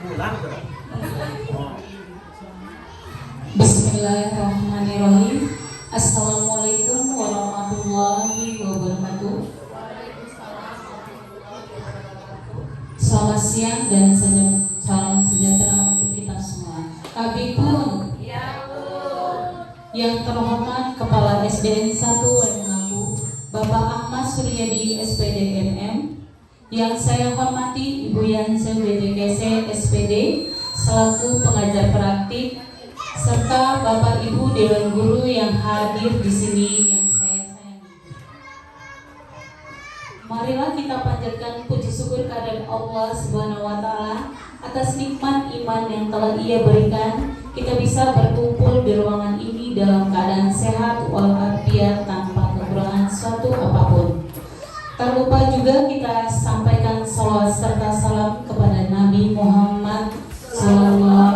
Bismillahirrahmanirrahim. Assalamualaikum warahmatullahi wabarakatuh. Selamat siang dan salam sejahtera untuk kita semua. Kabipun, yang terhormat Kepala SDN 1 Mengaku, Bapak Ahmad Suryadi SPD MM, yang saya hormati Ibu Yanse BDKC SPD selaku pengajar praktik, serta Bapak Ibu Dewan Guru yang hadir di sini yang saya sayangi. Marilah kita panjatkan puji syukur kehadirat Allah Subhanahu wa taala atas nikmat iman yang telah Ia berikan. Kita bisa berkumpul di ruangan ini dalam keadaan sehat walafiat tanpa kekurangan suatu apapun. Tak lupa juga kita sampaikan salawat serta salam kepada Nabi Muhammad SAW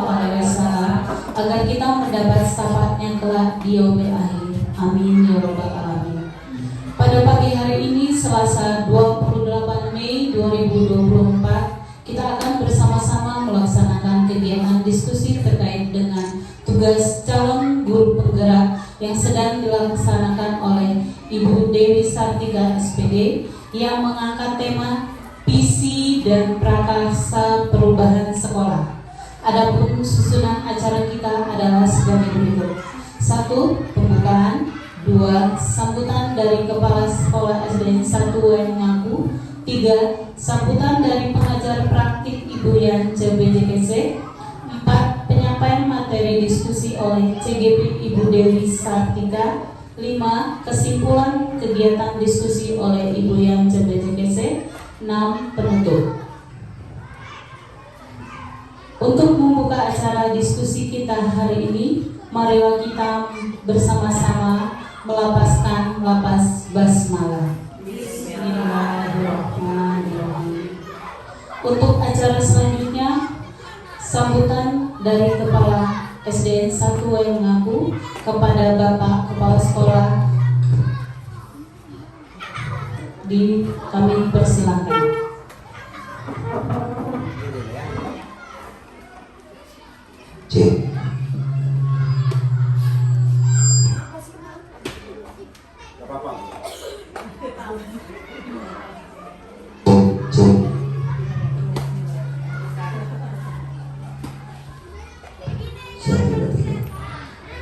agar kita mendapat syafaatnya kelak di yaumil akhir. Amin ya rabbal alamin. Pada pagi hari ini Selasa 28 Mei 2024, kita akan bersama-sama melaksanakan kegiatan diskusi terkait dengan tugas calon guru penggerak yang sedang dilaksanakan oleh Ibu Dewi Sartika SPD yang mengangkat tema visi dan prakarsa perubahan sekolah. Adapun susunan acara kita adalah sebagai berikut: 1. Pembukaan. 2. Sambutan dari Kepala Sekolah SDN 1 Mengaku. 3. Sambutan dari pengajar praktik Ibu Yance BDKC. 4. Penyampaian materi diskusi oleh CGP Ibu Dewi Sartika. 5. Kesimpulan kegiatan diskusi oleh Ibu Yance BDKC. 6. Penutup. Untuk membuka acara diskusi kita hari ini, marilah kita bersama-sama melapaskan lapas basmalah. Bismillahirrahmanirrahim. Untuk acara selanjutnya, sambutan dari Kepala SDN 1 Mengaku kepada Bapak Kepala Sekolah. Kami persilakan. Cek.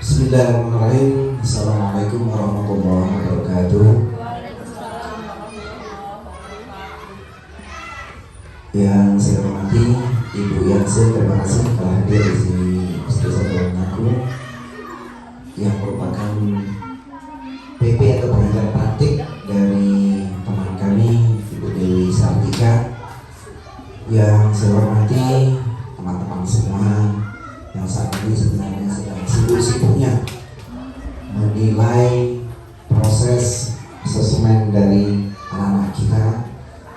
Bismillahirrahmanirrahim. Assalamualaikum warahmatullahi wabarakatuh. Yang saya hormati Ibu Yanse, terima kasih telah hadir di sini bersama aku yang merupakan PP atau pengajar praktik dari teman kami Ibu Dewi Sartika. Yang saya hormati teman-teman semua yang saat ini sebenarnya sedang sibuk-sibuknya menilai proses asesmen dari anak-anak kita,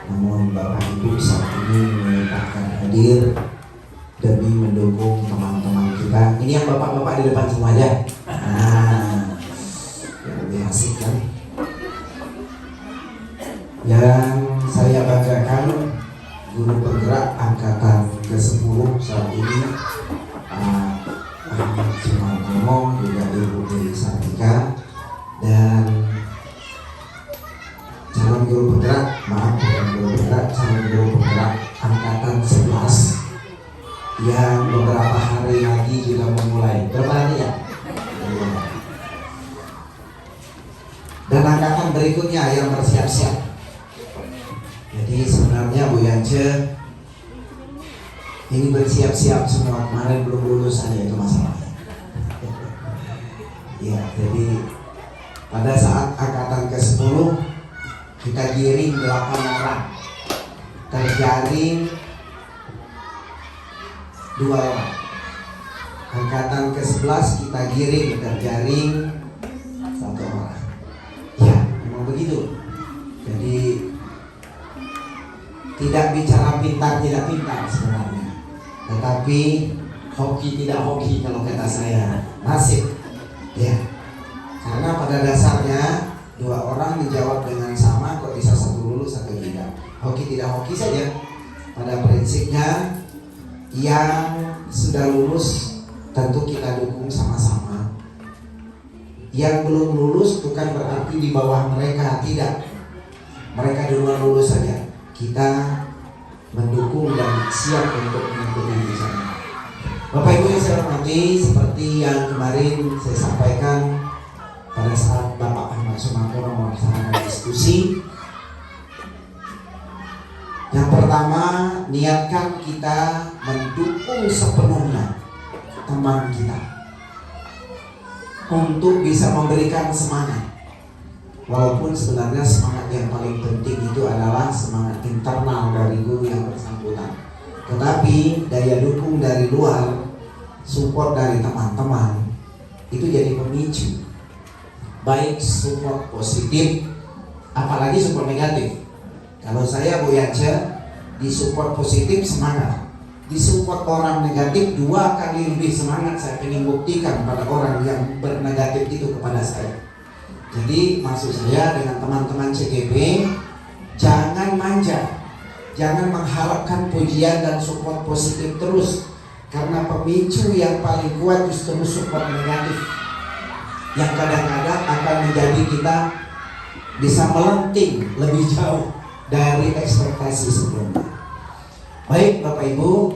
namun Bapak Ibu saat ini menyempatkan hadir demi mendukung teman-teman kita. Ini yang bapak-bapak di depan semua aja. Ya lebih asik kan? Yang saya banggakan, guru penggerak angkatan ke-10 saat ini, Ahmad Sumartono, juga Ibu Dewi Sartika, dan calon guru penggerak, calon guru penggerak angkatan 11 yang beberapa hari lagi juga memulai. Berapa hari ya? Dan angkatan berikutnya yang bersiap-siap. Jadi sebenarnya Bu Yance ini bersiap-siap semua, kemarin belum lulus saja itu masalahnya. Ya, jadi pada saat angkatan ke-10 kita giring 8 orang, terjaring 2 orang. Angkatan ke-11 kita giring, terjaring 1 orang. Ya, memang begitu. Jadi tidak bicara pintar tidak pintar sebenarnya, tetapi hoki tidak hoki kalau kata saya, nasib. Ya, karena pada dasarnya 2 orang dijawab dengan sama, kok bisa 1 lulus 1 tidak. Hoki tidak hoki saja. Pada prinsipnya Yang sudah lulus tentu kita dukung sama-sama. Yang belum lulus bukan berarti di bawah mereka, tidak. Mereka duluan lulus saja. Kita mendukung dan siap untuk mengikuti di sana. Bapak Ibu yang saya hormati, seperti yang kemarin saya sampaikan pada saat Bapak Ahmad Sumantoro melaksanakan diskusi. Yang pertama, niatkan kita mendukung sepenuhnya teman kita untuk bisa memberikan semangat. Walaupun sebenarnya semangat yang paling penting itu adalah semangat internal dari guru yang bersangkutan. Tetapi daya dukung dari luar, support dari teman-teman itu jadi pemicu. Baik support positif, apalagi support negatif. Kalau saya Bu Yance, di support positif semangat, di support orang negatif 2 kali lebih semangat. Saya ingin buktikan pada orang yang bernegatif itu kepada saya. Jadi maksud saya dengan teman-teman CGP, jangan manja, jangan mengharapkan pujian dan support positif terus, karena pemicu yang paling kuat justru support negatif yang kadang-kadang akan menjadi kita bisa melenting lebih jauh dari ekspektasi sebelumnya. Baik Bapak Ibu,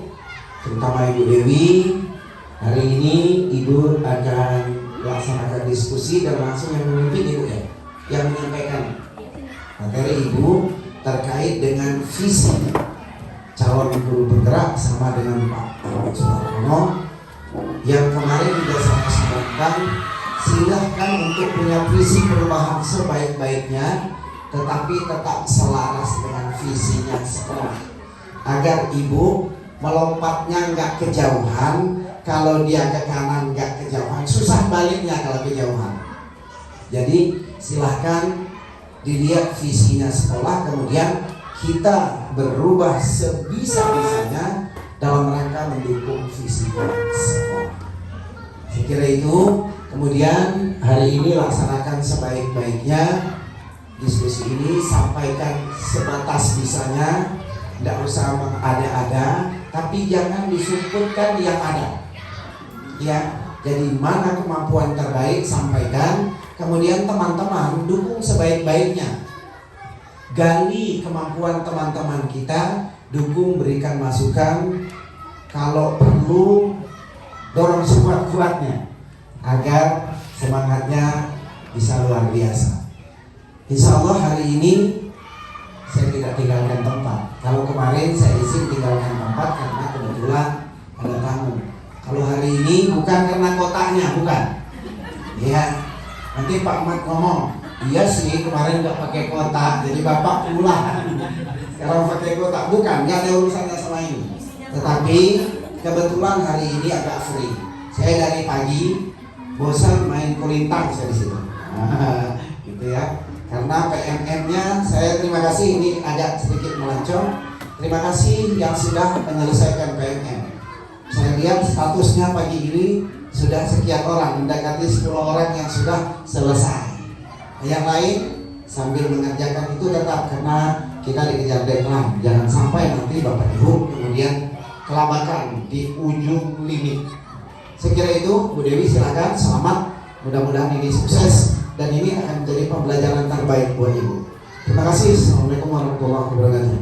terutama Ibu Dewi, hari ini Ibu akan melaksanakan diskusi dan langsung yang memimpin Ibu ya, yang menyampaikan materi Ibu terkait dengan visi calon guru bergerak sama dengan Pak Sumarno yang kemarin juga saya sampaikan. Silahkan untuk punya visi perubahan sebaik-baiknya, tetapi tetap selaras dengan visinya sekolah, agar Ibu melompatnya nggak kejauhan. Kalau dia ke kanan nggak kejauhan, susah baliknya kalau kejauhan. Jadi silahkan dilihat visinya sekolah, kemudian kita berubah sebisa-bisanya dalam rangka mendukung visinya sekolah. Saya kira itu. Kemudian hari ini laksanakan sebaik-baiknya diskusi ini, sampaikan sebatas bisanya, tidak usah mengada-ada, tapi jangan disebutkan yang ada. Ya, jadi mana kemampuan terbaik sampaikan, kemudian teman-teman dukung sebaik-baiknya. Gali kemampuan teman-teman kita, dukung, berikan masukan, kalau perlu dorong sekuat-kuatnya agar semangatnya bisa luar biasa. Insya Allah hari ini saya tidak tinggalkan tempat. Kalau kemarin saya izin tinggalkan tempat karena kebetulan ada tamu. Kalau hari ini bukan karena kotaknya, bukan. Ya, nanti Pak Mat ngomong, iya sih kemarin nggak pakai kotak, jadi Bapak pulang. Sekarang pakai kotak, bukan, nggak ada urusannya sama ini. Tetapi kebetulan hari ini agak free. Saya dari pagi bosan main kulintang saya di situ, gitu ya. Karena PMM-nya saya terima kasih, ini agak sedikit melancong. Terima kasih yang sudah menyelesaikan PMM. Saya lihat statusnya pagi ini sudah sekian orang, mendekati 10 orang yang sudah selesai. Yang lain sambil mengerjakan itu tetap, karena kita dikejar deadline. Jangan sampai nanti Bapak Ibu kemudian kelabakan di ujung limit. Saya kira itu, Bu Dewi silakan, selamat, mudah-mudahan ini sukses dan ini akan menjadi pembelajaran terbaik buat Ibu. Terima kasih. Assalamualaikum warahmatullahi wabarakatuh.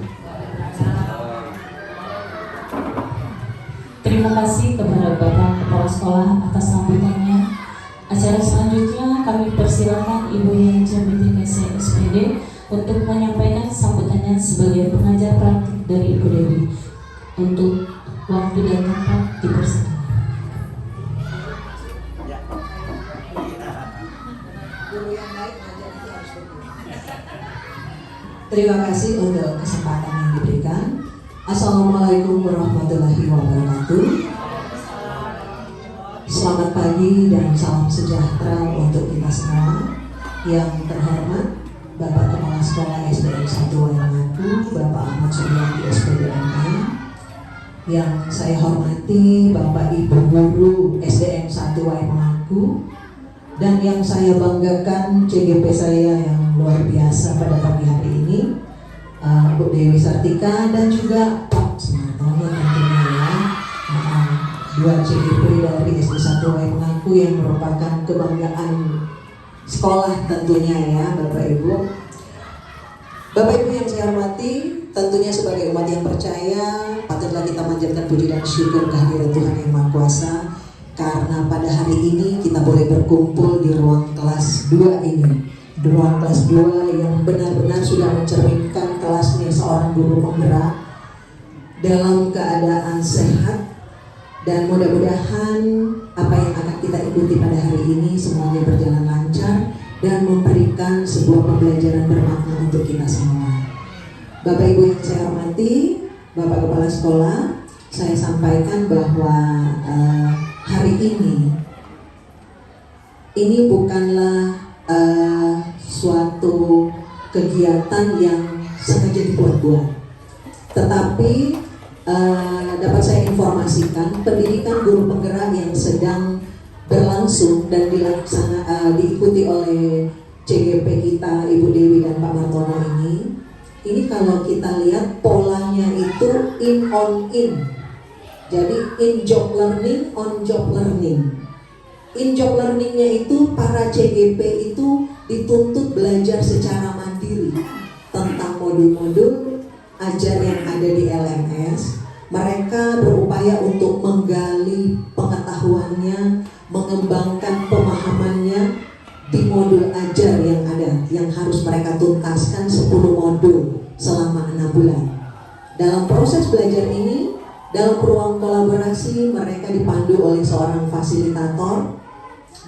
Terima kasih kepada Bapak Kepala Sekolah atas sambutannya. Acara selanjutnya kami persilakan Ibu Yance BTKC SPD untuk menyampaikan sambutannya sebagai pengajar praktik dari Ibu Dewi. Untuk waktu dan tempat dipersilakan. Terima kasih untuk kesempatan yang diberikan. Assalamualaikum warahmatullahi wabarakatuh. Selamat pagi dan salam sejahtera untuk kita semua. Yang terhormat Bapak Kepala Sekolah SDN 1 Waimangaku, Bapak Ahmad Suryadi SPDMM. Yang saya hormati Bapak Ibu Guru SDN 1 Waimangaku. Dan yang saya banggakan CGP saya yang luar biasa pada pagi hari ini, Bu Dewi Sartika dan juga Pak Sumarno tentunya ya. 2 CGP dari SD 1 Waingaku yang merupakan kebanggaan sekolah tentunya ya Bapak Ibu. Bapak Ibu yang saya hormati, tentunya sebagai umat yang percaya patutlah kita manjatkan puji dan syukur kehadirat Tuhan Yang Maha Kuasa, karena pada hari ini kita boleh berkumpul di ruang kelas 2 ini. Di ruang kelas 2 yang benar-benar sudah mencerminkan kelasnya seorang guru penggerak dalam keadaan sehat, dan mudah-mudahan apa yang akan kita ikuti pada hari ini semuanya berjalan lancar dan memberikan sebuah pembelajaran bermakna untuk kita semua. Bapak Ibu yang saya hormati, Bapak Kepala Sekolah, saya sampaikan bahwa hari ini bukanlah suatu kegiatan yang sengaja dibuat-buat, tetapi dapat saya informasikan pendidikan guru penggerak yang sedang berlangsung dan diikuti oleh CGP kita Ibu Dewi dan Pak Martono ini kalau kita lihat polanya itu in on in. Jadi in job learning, on job learning. In job learningnya itu para CGP itu dituntut belajar secara mandiri tentang modul-modul ajar yang ada di LMS. Mereka berupaya untuk menggali pengetahuannya, mengembangkan pemahamannya di modul ajar yang ada, yang harus mereka tuntaskan 10 modul selama 6 bulan. Dalam proses belajar ini, dalam ruang kolaborasi mereka dipandu oleh seorang fasilitator,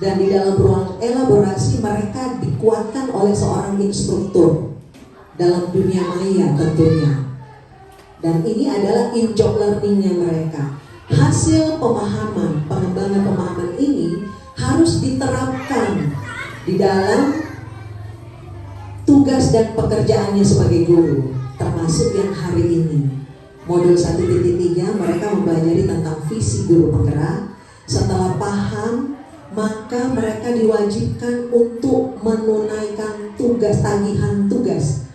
dan di dalam ruang elaborasi mereka dikuatkan oleh seorang instruktur dalam dunia maya tentunya. Dan ini adalah in job learningnya mereka. Hasil pemahaman, pengembangan pemahaman ini harus diterapkan di dalam tugas dan pekerjaannya sebagai guru, termasuk yang hari ini. Modul 1.3 mereka mempelajari tentang visi guru penggerak. Setelah paham, maka mereka diwajibkan untuk menunaikan tagihan tugas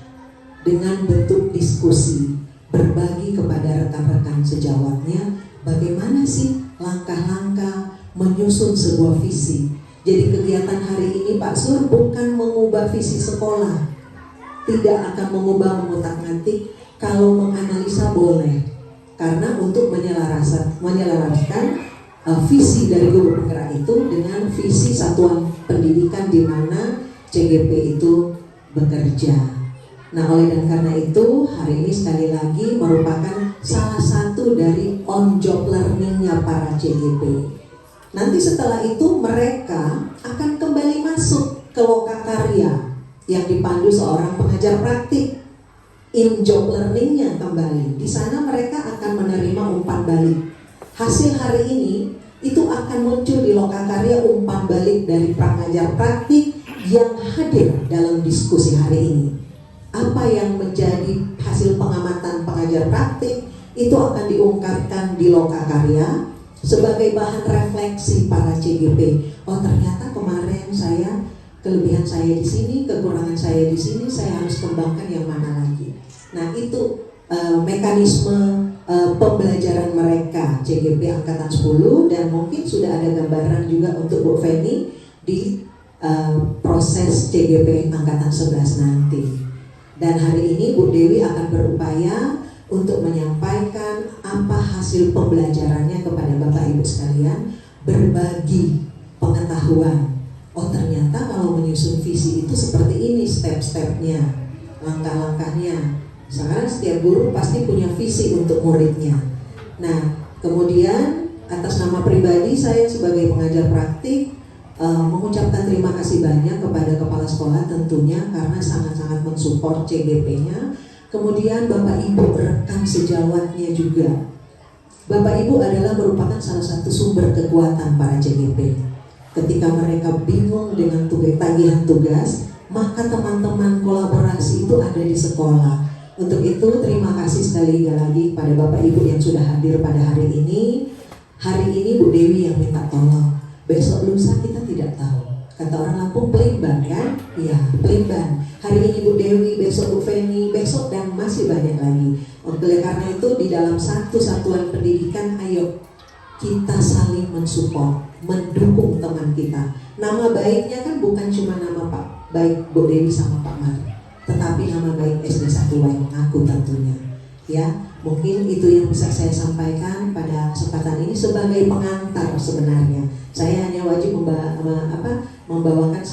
dengan bentuk diskusi, berbagi kepada rekan-rekan sejawatnya bagaimana sih langkah-langkah menyusun sebuah visi. Jadi kegiatan hari ini Pak Sur bukan mengubah visi sekolah, tidak akan mengubah mengutak-ngatik. Kalau menganalisa boleh, karena untuk menyelaraskan visi dari guru penggerak itu dengan visi satuan pendidikan di mana CGP itu bekerja. Nah, oleh dan karena itu hari ini sekali lagi merupakan salah satu dari on job learningnya para CGP. Nanti setelah itu mereka akan kembali masuk ke lokakarya yang dipandu seorang pengajar praktik. In job learningnya kembali. Di sana mereka akan menerima umpan balik. Hasil hari ini itu akan muncul di lokakarya umpan balik dari pengajar praktik yang hadir dalam diskusi hari ini. Apa yang menjadi hasil pengamatan pengajar praktik itu akan diungkapkan di lokakarya sebagai bahan refleksi para CGP. Oh, ternyata kemarin kelebihan saya di sini, kekurangan saya di sini, saya harus kembangkan yang mana lagi. Nah, itu mekanisme pembelajaran mereka CGP Angkatan 10, dan mungkin sudah ada gambaran juga untuk Bu Feni di proses CGP Angkatan 11 nanti. Dan hari ini Bu Dewi akan berupaya untuk menyampaikan apa hasil pembelajarannya kepada Bapak Ibu sekalian, berbagi pengetahuan. Oh, ternyata kalau menyusun visi itu seperti ini step-stepnya, langkah-langkahnya. Sekarang setiap guru pasti punya visi untuk muridnya. Nah, kemudian atas nama pribadi saya sebagai pengajar praktik mengucapkan terima kasih banyak kepada kepala sekolah tentunya karena sangat-sangat mensupport CGP-nya. Kemudian Bapak Ibu rekan sejawatnya juga. Bapak Ibu adalah merupakan salah satu sumber kekuatan para CGP. Ketika mereka bingung dengan tagihan tugas, maka teman-teman kolaborasi itu ada di sekolah. Untuk itu terima kasih sekali lagi pada Bapak Ibu yang sudah hadir pada hari ini. Hari ini Bu Dewi yang minta tolong. Besok lusa kita tidak tahu. Kata orang Lampung pelimban kan? Iya, pelimban. Hari ini Bu Dewi, besok Bu Feni, besok dan masih banyak lagi. Oleh karena itu di dalam satu satuan pendidikan, ayo kita saling mensupport, mendukung teman kita. Nama baiknya kan bukan cuma nama Pak baik Bu Dewi sama Pak Mar, tetapi nama baik SD 1 Waingaku tentunya. Ya, mungkin itu yang bisa saya sampaikan pada kesempatan ini sebagai pengantar sebenarnya. Saya hanya wajib membawakan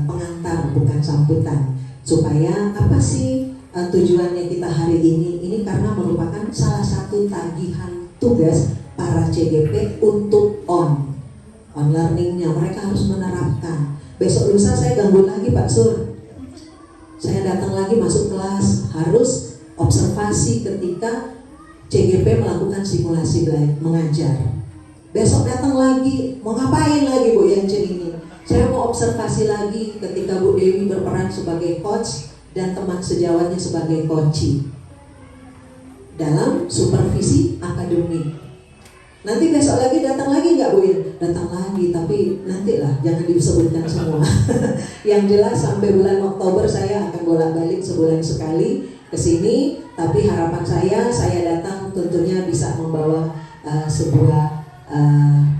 pengantar bukan sambutan. Supaya apa sih tujuannya kita hari ini? Ini karena merupakan salah satu tagihan tugas para CGP untuk on learningnya. Mereka harus menerapkan. Besok lusa saya ganggu lagi Pak Sur, saya datang lagi masuk kelas, harus observasi ketika CGP melakukan simulasi mengajar. Besok datang lagi, mau ngapain lagi Bu Yance ini? Saya mau observasi lagi ketika Bu Dewi berperan sebagai coach dan teman sejawatnya sebagai coachee dalam supervisi akademik. Nanti besok lagi datang lagi nggak Bu Il? Datang lagi, tapi nantilah, jangan disebutkan semua. Yang jelas sampai bulan Oktober saya akan bolak-balik sebulan sekali ke sini. Tapi harapan saya datang tentunya bisa membawa sebuah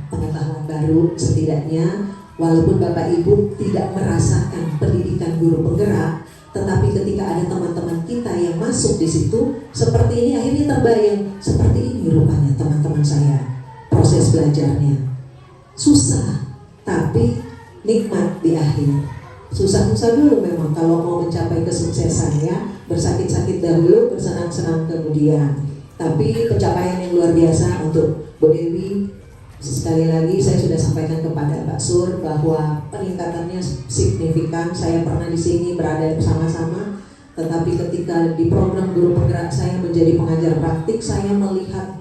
pengetahuan baru setidaknya. Walaupun Bapak Ibu tidak merasakan pendidikan guru penggerak, tetapi ketika ada teman-teman kita yang masuk di situ, seperti ini akhirnya terbayang, seperti ini rupanya teman-teman saya proses belajarnya. Susah, tapi nikmat di akhir. Susah-susah dulu memang kalau mau mencapai kesuksesan ya, bersakit-sakit dahulu, bersenang-senang kemudian. Tapi pencapaian yang luar biasa untuk Bu Dewi. Sekali lagi saya sudah sampaikan kepada Pak Sur bahwa peningkatannya signifikan. Saya pernah di sini berada bersama-sama, tetapi ketika di program guru penggerak saya menjadi pengajar praktik, saya melihat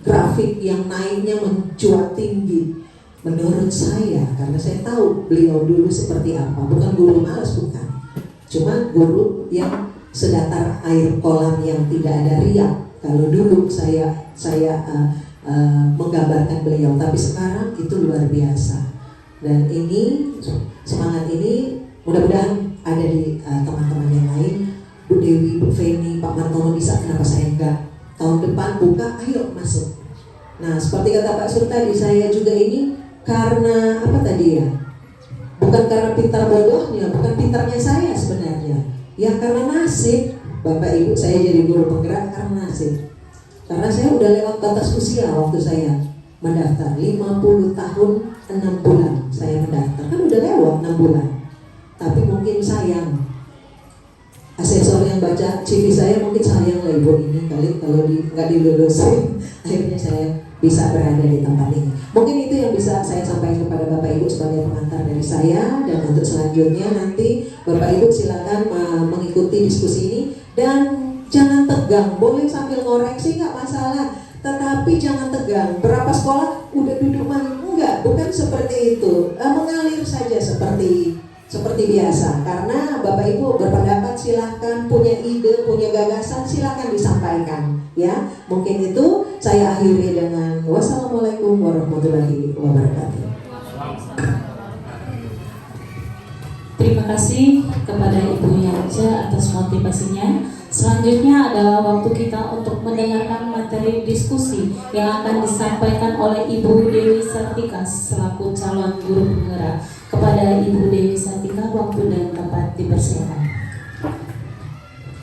grafik yang naiknya mencuat tinggi. Menurut saya, karena saya tahu beliau dulu seperti apa, bukan guru malas, bukan, cuma guru yang sedatar air kolam yang tidak ada riak. Kalau dulu saya menggambarkan beliau, tapi sekarang itu luar biasa. Dan ini semangat ini mudah-mudahan ada di teman-teman yang lain. Bu Dewi, Bu Feni, Pak Martono bisa, kenapa saya enggak? Tahun depan buka, ayo masuk. Nah, seperti kata Pak Sur tadi, saya juga ini karena apa tadi ya? Bukan karena pintar bodohnya, bukan pintarnya saya sebenarnya. Ya karena nasib. Bapak Ibu, saya jadi guru penggerak karena nasib. Karena saya udah lewat batas usia waktu saya mendaftar, 50 tahun 6 bulan saya mendaftar, kan udah lewat 6 bulan. Tapi mungkin sayang, asesor yang baca CV saya mungkin sayang lah ibu ini kali kalau nggak dilulusin. Akhirnya saya bisa berada di tempat ini. Mungkin itu yang bisa saya sampaikan kepada Bapak Ibu sebagai pengantar dari saya. Dan untuk selanjutnya nanti Bapak Ibu silakan mengikuti diskusi ini. Dan jangan tegang, boleh sambil ngoreksi nggak masalah, tetapi jangan tegang. Berapa sekolah udah duduk manis? Enggak, bukan seperti itu. Mengalir saja seperti biasa. Karena Bapak Ibu berpendapat silahkan, punya ide, punya gagasan silahkan disampaikan. Ya, mungkin itu saya akhiri dengan wassalamualaikum warahmatullahi wabarakatuh. Terima kasih kepada Ibu Yance atas motivasinya. Selanjutnya adalah waktu kita untuk mendengarkan materi diskusi yang akan disampaikan oleh Ibu Dewi Sartika selaku calon guru penggerak. Kepada Ibu Dewi Sartika, waktu dan tempat dipersilakan.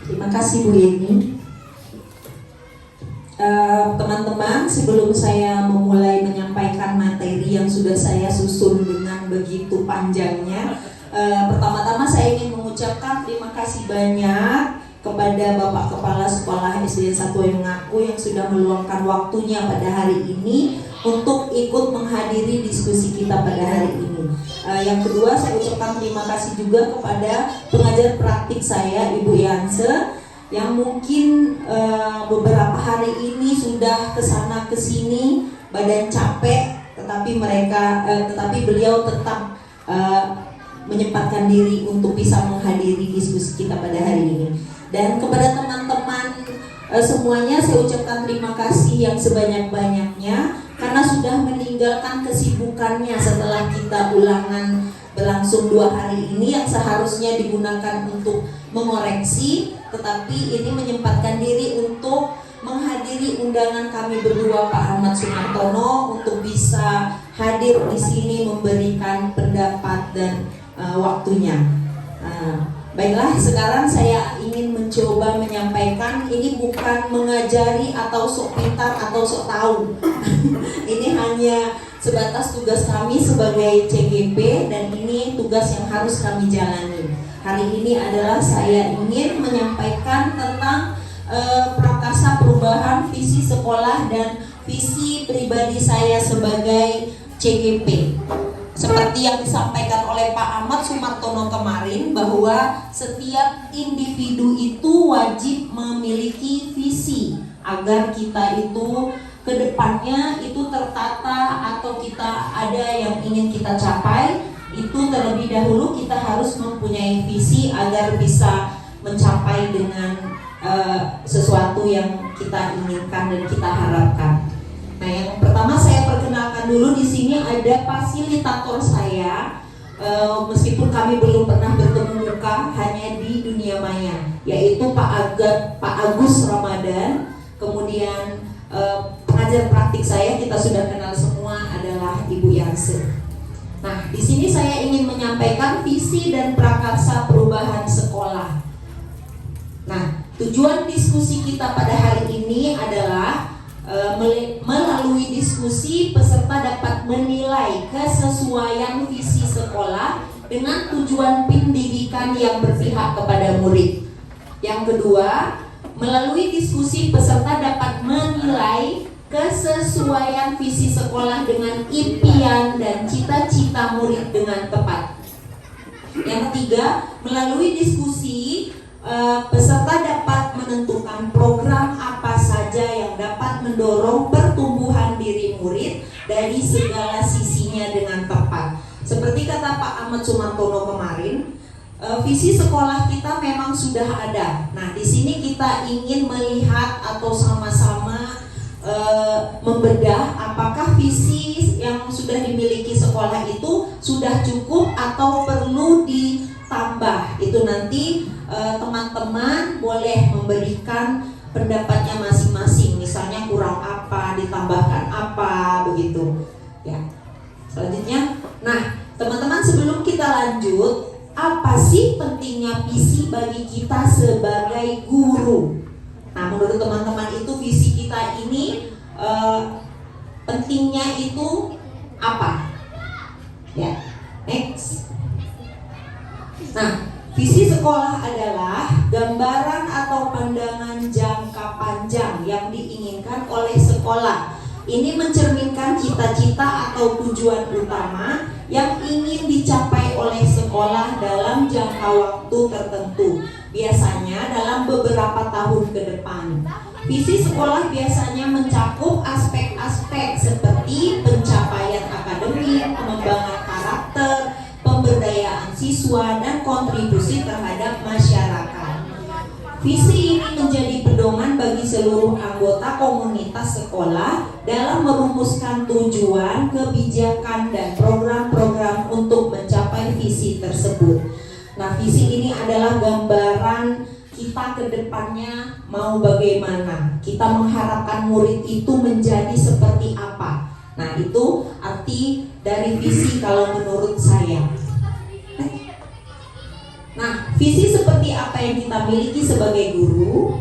Terima kasih Bu Yeni. Teman-teman, sebelum saya memulai menyampaikan materi yang sudah saya susun dengan begitu panjangnya, pertama-tama saya ingin mengucapkan terima kasih banyak kepada Bapak Kepala Sekolah SD 1 Waingaku yang sudah meluangkan waktunya pada hari ini untuk ikut menghadiri diskusi kita pada hari ini. Yang kedua, saya ucapkan terima kasih juga kepada pengajar praktik saya, Ibu Yance, yang mungkin beberapa hari ini sudah kesana kesini, badan capek, tetapi beliau tetap menyempatkan diri untuk bisa menghadiri diskusi kita pada hari ini. Dan kepada teman-teman semuanya saya ucapkan terima kasih yang sebanyak-banyaknya karena sudah meninggalkan kesibukannya setelah kita ulangan berlangsung 2 hari ini yang seharusnya digunakan untuk mengoreksi, tetapi ini menyempatkan diri untuk menghadiri undangan kami berdua Pak Ahmad Sumartono untuk bisa hadir di sini memberikan pendapat dan waktunya. Baiklah, sekarang saya ingin mencoba menyampaikan, ini bukan mengajari atau sok pintar atau sok tahu. Ini hanya sebatas tugas kami sebagai CGP dan ini tugas yang harus kami jalani. Hari ini adalah saya ingin menyampaikan tentang prakarsa perubahan visi sekolah dan visi pribadi saya sebagai CGP. Seperti yang disampaikan oleh Pak Ahmad Sumartono kemarin, bahwa setiap individu itu wajib memiliki visi agar kita itu kedepannya itu tertata atau kita ada yang ingin kita capai. Itu terlebih dahulu kita harus mempunyai visi agar bisa mencapai dengan sesuatu yang kita inginkan dan kita harapkan. Nah, yang pertama saya perkenalkan dulu, di sini ada fasilitator saya, meskipun kami belum pernah bertemu muka, hanya di dunia maya, yaitu Pak Agus Ramadan. Kemudian pengajar praktik saya, kita sudah kenal semua, adalah Ibu Yanse. Nah, di sini saya ingin menyampaikan visi dan prakarsa perubahan sekolah. Nah, tujuan diskusi kita pada hari ini adalah melalui diskusi peserta dapat menilai kesesuaian visi sekolah dengan tujuan pendidikan yang berpihak kepada murid. Yang kedua, melalui diskusi peserta dapat menilai kesesuaian visi sekolah dengan impian dan cita-cita murid dengan tepat. Yang ketiga, melalui diskusi peserta dapat menentukan program apa saja yang dapat mendorong pertumbuhan diri murid dari segala sisinya dengan tepat. Seperti kata Pak Ahmad Sumartono kemarin, visi sekolah kita memang sudah ada. Nah, di sini kita ingin melihat atau sama-sama membedah apakah visi yang sudah dimiliki sekolah itu sudah cukup atau perlu ditambah. Itu nanti teman-teman boleh memberikan pendapatnya masing-masing, misalnya kurang apa, ditambahkan apa, begitu ya. Selanjutnya, nah teman-teman, sebelum kita lanjut, apa sih pentingnya visi bagi kita sebagai guru? Nah, menurut teman-teman itu visi kita ini pentingnya itu apa? Ya, next. Nah, visi sekolah adalah gambaran atau pandangan jangka panjang yang diinginkan oleh sekolah. Ini mencerminkan cita-cita atau tujuan utama yang ingin dicapai oleh sekolah dalam jangka waktu tertentu, biasanya dalam beberapa tahun ke depan. Visi sekolah biasanya mencakup aspek-aspek seperti pencapaian akademik, pengembangan karakter, pemberdayaan siswa, dan kontribusi terhadap masyarakat. Visi ini menjadi pedoman bagi seluruh anggota komunitas sekolah dalam merumuskan tujuan, kebijakan, dan program-program untuk mencapai visi tersebut. Nah, visi ini adalah gambaran kita ke depannya mau bagaimana. Kita mengharapkan murid itu menjadi seperti apa. Nah, itu arti dari visi kalau menurut saya. Nah, visi seperti apa yang kita miliki sebagai guru?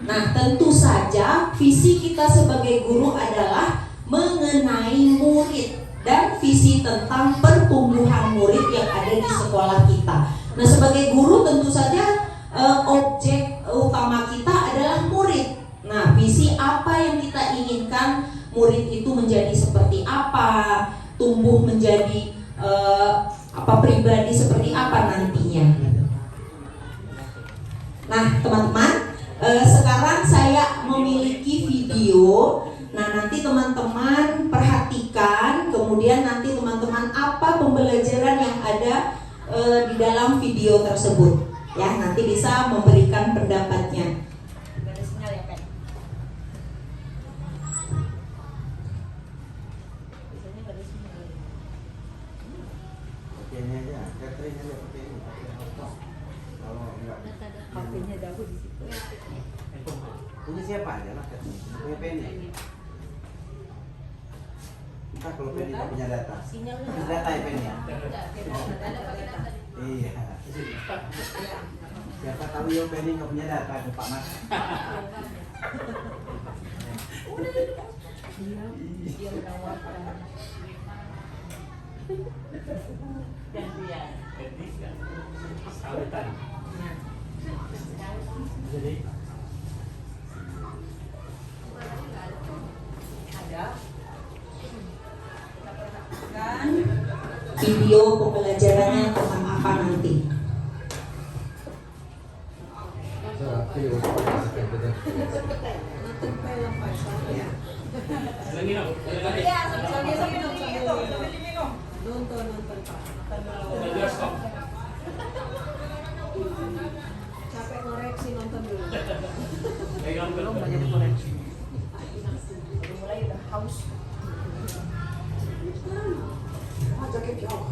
Nah, tentu saja visi kita sebagai guru adalah mengenai murid dan visi tentang pertumbuhan murid yang ada di sekolah kita. Nah, sebagai guru tentu saja objek utama kita adalah murid. Nah, visi apa yang kita inginkan murid itu menjadi seperti apa, tumbuh menjadi pribadi seperti apa nantinya. Nah, teman-teman, sekarang saya memiliki video. Nah, nanti teman-teman perhatikan, kemudian nanti teman-teman apa pembelajaran yang ada di dalam video tersebut. Ya, nanti bisa memberikan pendapatnya. Punya siapa aja lah, punya pennya. susah kalau Penny nggak punya data. Data ya Penny ya. Iya. Siapa tahu ya Penny nggak punya data ke Pak Mas. Jadi video pembelajarannya tentang apa nanti. Capek koreksi nonton dulu. belum banyak koreksi. Mulai udah haus. Jaket jauh.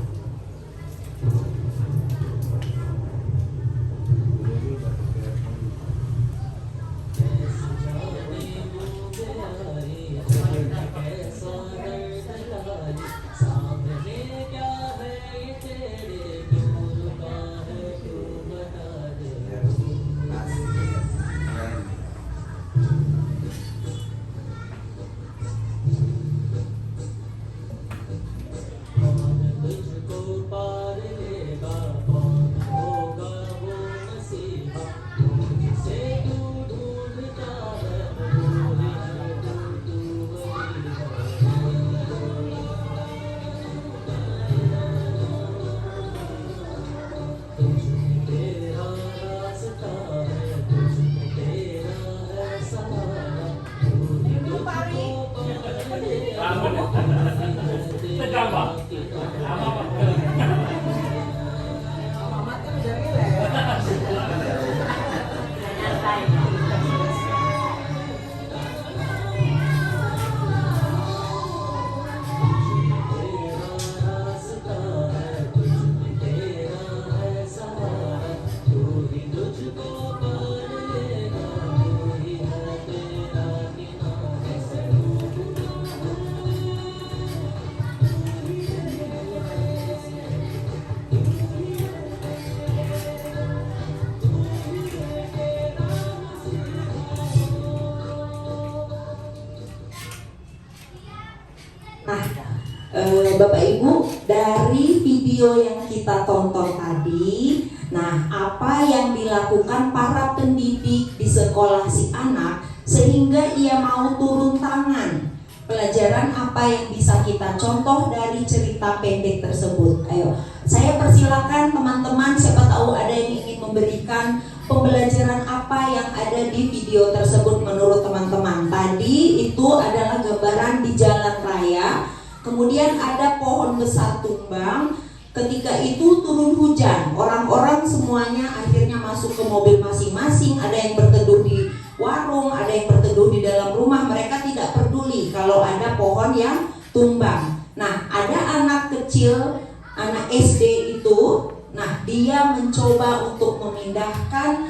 Bapak Ibu, dari video yang kita tonton tadi, nah apa yang dilakukan para pendidik di sekolah si anak sehingga ia mau turun tangan? Pelajaran apa yang bisa kita contoh dari cerita pendek tersebut? Ayo, saya persilakan teman-teman, siapa tahu ada yang ingin memberikan pembelajaran apa yang ada di video tersebut menurut teman-teman. Tadi itu adalah gambaran di jalan raya. Kemudian ada pohon besar tumbang. Ketika itu turun hujan, orang-orang semuanya akhirnya masuk ke mobil masing-masing. Ada yang berteduh di warung, ada yang berteduh di dalam rumah. Mereka tidak peduli kalau ada pohon yang tumbang. Nah, ada anak kecil, anak SD itu, nah dia mencoba untuk memindahkan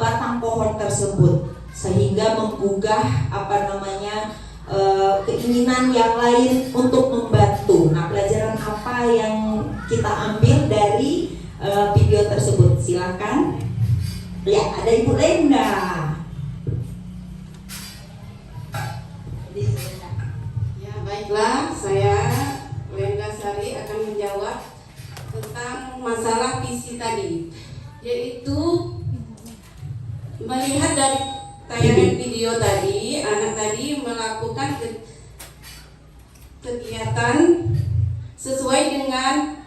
batang pohon tersebut sehingga menggugah keinginan yang lain untuk membantu. Nah, pelajaran apa yang kita ambil dari video tersebut? Silakan. Ya, ada Ibu Lenda. Ya, baiklah, saya Lenda Sari akan menjawab tentang masalah visi tadi, yaitu melihat dari tayangan video tadi, anak tadi melakukan kegiatan sesuai dengan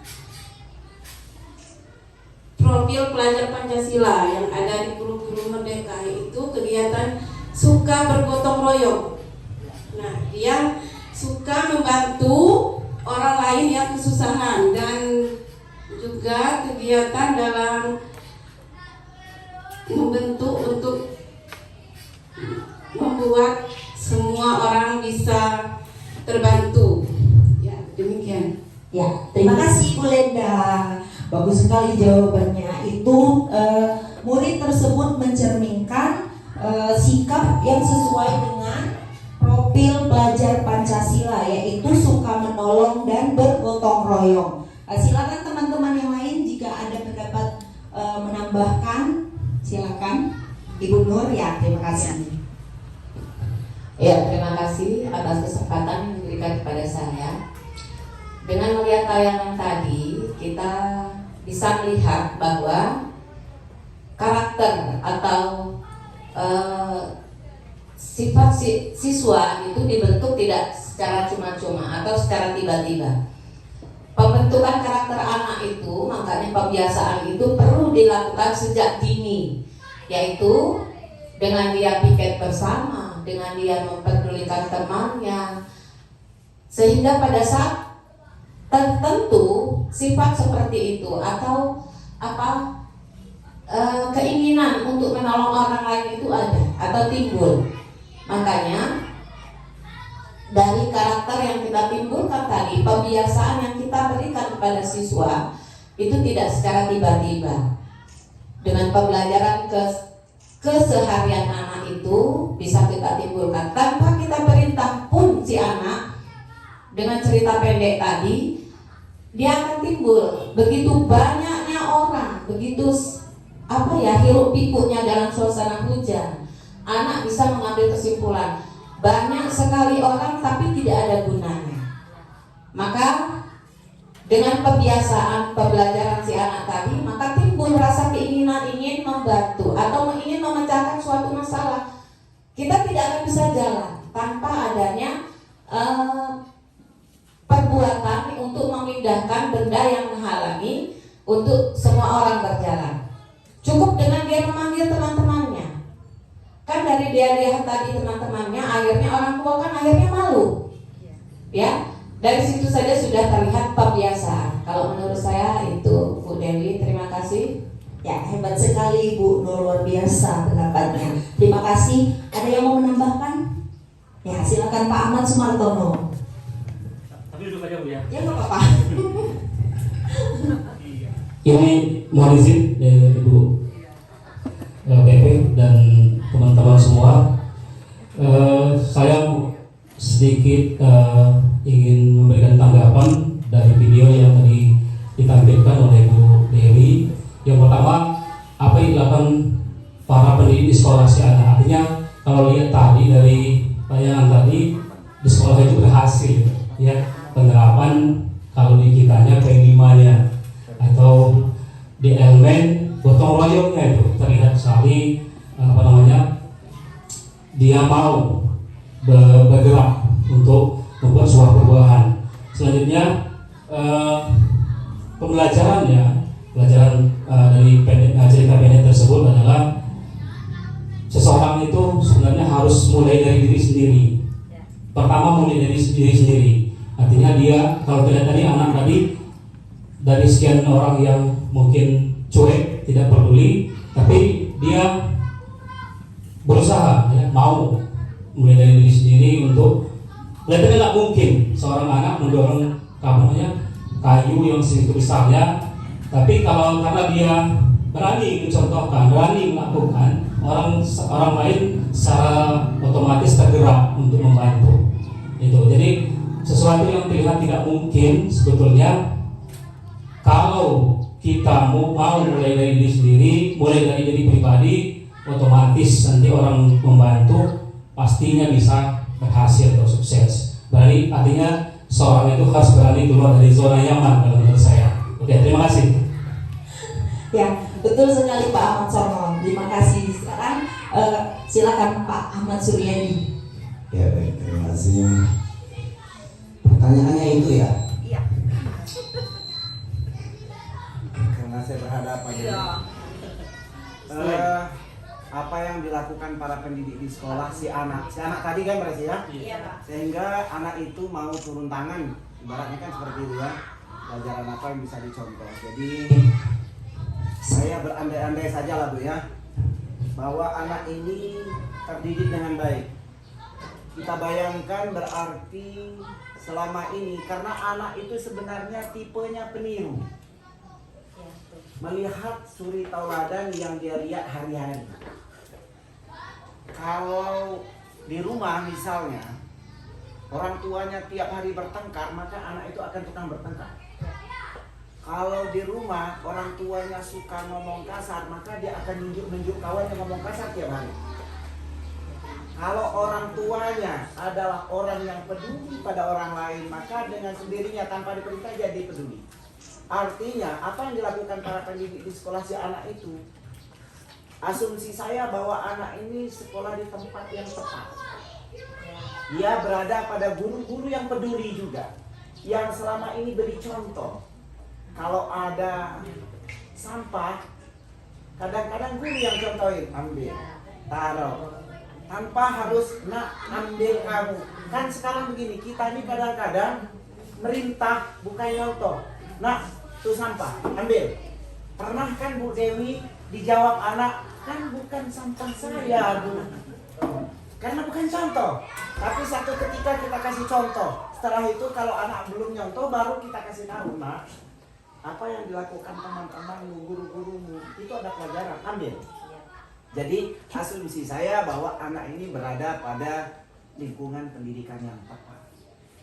profil pelajar Pancasila yang ada di guru-guru merdeka, yaitu kegiatan suka bergotong royong. Nah, dia suka membantu orang lain yang kesusahan, dan juga kegiatan dalam membentuk untuk membuat semua orang bisa terbantu. Ya, demikian. Ya, terima kasih Bu Lenda. Bagus sekali jawabannya. Itu murid tersebut mencerminkan sikap yang sesuai dengan profil pelajar Pancasila, yaitu suka menolong bergotong royong. Silakan teman-teman yang lain jika ada pendapat menambahkan, silakan Ibu Nur. Ya, terima kasih. Ya, terima kasih atas kesempatan yang diberikan kepada saya. Dengan melihat tayangan tadi, kita bisa melihat bahwa karakter atau sifat siswa itu dibentuk tidak secara cuma-cuma atau secara tiba-tiba. Pembentukan karakter anak itu, makanya pembiasaan itu perlu dilakukan sejak dini, yaitu dengan dia piket bersama, dengan dia mempedulikan temannya, sehingga pada saat tertentu sifat seperti itu atau keinginan untuk menolong orang lain itu ada atau timbul. Makanya dari karakter yang kita timbulkan tadi, pembiasaan yang kita berikan kepada siswa itu tidak secara tiba-tiba. Dengan pembelajaran keseharian anak itu bisa kita timbulkan tanpa kita perintah pun. Si anak dengan cerita pendek tadi, dia akan timbul. Begitu banyaknya orang, begitu hiruk pikuknya dalam suasana hujan, anak bisa mengambil kesimpulan banyak sekali orang tapi tidak ada gunanya. Maka dengan pembiasaan pembelajaran si anak tadi, maka timbul rasa keinginan ingin membantu atau ingin memecahkan suatu masalah. Kita tidak akan bisa jalan tanpa adanya perbuatan untuk memindahkan benda yang menghalangi untuk semua orang berjalan. Cukup dengan dia memanggil teman-temannya. Kan dari dia lihat tadi teman-temannya, akhirnya orang tua kan akhirnya malu. Ya, dari situ saja sudah terlihat pembiasaan. Kalau menurut saya itu, Bu Dewi, terima kasih. Ya, hebat sekali Bu Nur, luar biasa pendapatnya. Terima kasih. Ada yang mau menambahkan? Ya, silakan Pak Ahmad Sumartono. Tapi duduk aja Bu ya. Ya, nggak apa-apa. Ini mohon izin Ibu PP dan teman-teman semua, saya sedikit ingin memberikan tanggapan dari video yang tadi ditampilkan oleh Bu Dewi. Yang pertama, apa yang dilakukan para pendidik di sekolah si anak. Artinya kalau lihat tadi dari tayangan tadi, di sekolah itu berhasil ya penerapan kalau di kitanya P5-nya atau di elemen gotong royongnya itu terlihat sekali dia mau bergerak untuk membuat sebuah perubahan. Selanjutnya pelajaran dari cerita pendek tersebut adalah seseorang itu sebenarnya harus mulai dari diri sendiri. Pertama mulai dari diri sendiri. Artinya dia, kalau kita tadi anak tadi dari sekian orang yang mungkin cuek, tidak peduli, tapi dia berusaha ya, mau mulai dari diri sendiri untuk kelihatannya nggak mungkin seorang anak mendorong kayu yang segitu besarnya, tapi karena dia berani mencontohkan, berani melakukan, orang lain secara otomatis tergerak untuk membantu. Itu jadi sesuatu yang terlihat tidak mungkin sebetulnya kalau kita mau mulai dari diri sendiri, mulai dari diri pribadi, otomatis nanti orang membantu pastinya bisa berhasil atau sukses. Berarti artinya seorang itu harus berani keluar dari zona nyaman kalau menurut saya. Oke, terima kasih. Ya, betul sekali Pak Ahmad Sorno. Terima kasih. Sekarang silakan Pak Ahmad Suryadi. Ya baik, terima kasih. Pertanyaannya itu ya. Iya. Karena saya berhadapan. Iya. Apa yang dilakukan para pendidik di sekolah si anak tadi kan berarti ya? Iya Pak. Sehingga anak itu mau turun tangan, ibaratnya kan seperti itu ya. Pelajaran apa yang bisa dicontoh. Jadi saya berandai-andai saja lah Bu ya, bahwa anak ini terdidik dengan baik. Kita bayangkan berarti selama ini, karena anak itu sebenarnya tipenya peniru, melihat suri tauladan yang dia lihat hari-hari. Kalau di rumah misalnya orang tuanya tiap hari bertengkar, maka anak itu akan tukang bertengkar. Kalau di rumah orang tuanya suka ngomong kasar, maka dia akan nunjuk kawan yang ngomong kasar tiap hari. Kalau orang tuanya adalah orang yang peduli pada orang lain, maka dengan sendirinya tanpa diperintah jadi peduli. Artinya apa yang dilakukan para pendidik di sekolah si anak itu, asumsi saya bahwa anak ini sekolah di tempat yang tepat. Dia berada pada guru-guru yang peduli juga, yang selama ini beri contoh. Kalau ada sampah, kadang-kadang guru yang contohin, ambil, taruh, tanpa harus nak ambil kamu. Kan sekarang begini, kita ini kadang-kadang merintah bukan contoh. Nak, tuh sampah, ambil. Pernah kan Bu Dewi dijawab anak, kan bukan sampah saya Bu, karena bukan contoh. Tapi satu ketika kita kasih contoh. Setelah itu kalau anak belum nyontoh, baru kita kasih tahu, nak, apa yang dilakukan teman-temanmu, guru-gurumu, itu ada pelajaran, ambil. Jadi asumsi saya bahwa anak ini berada pada lingkungan pendidikan yang tepat.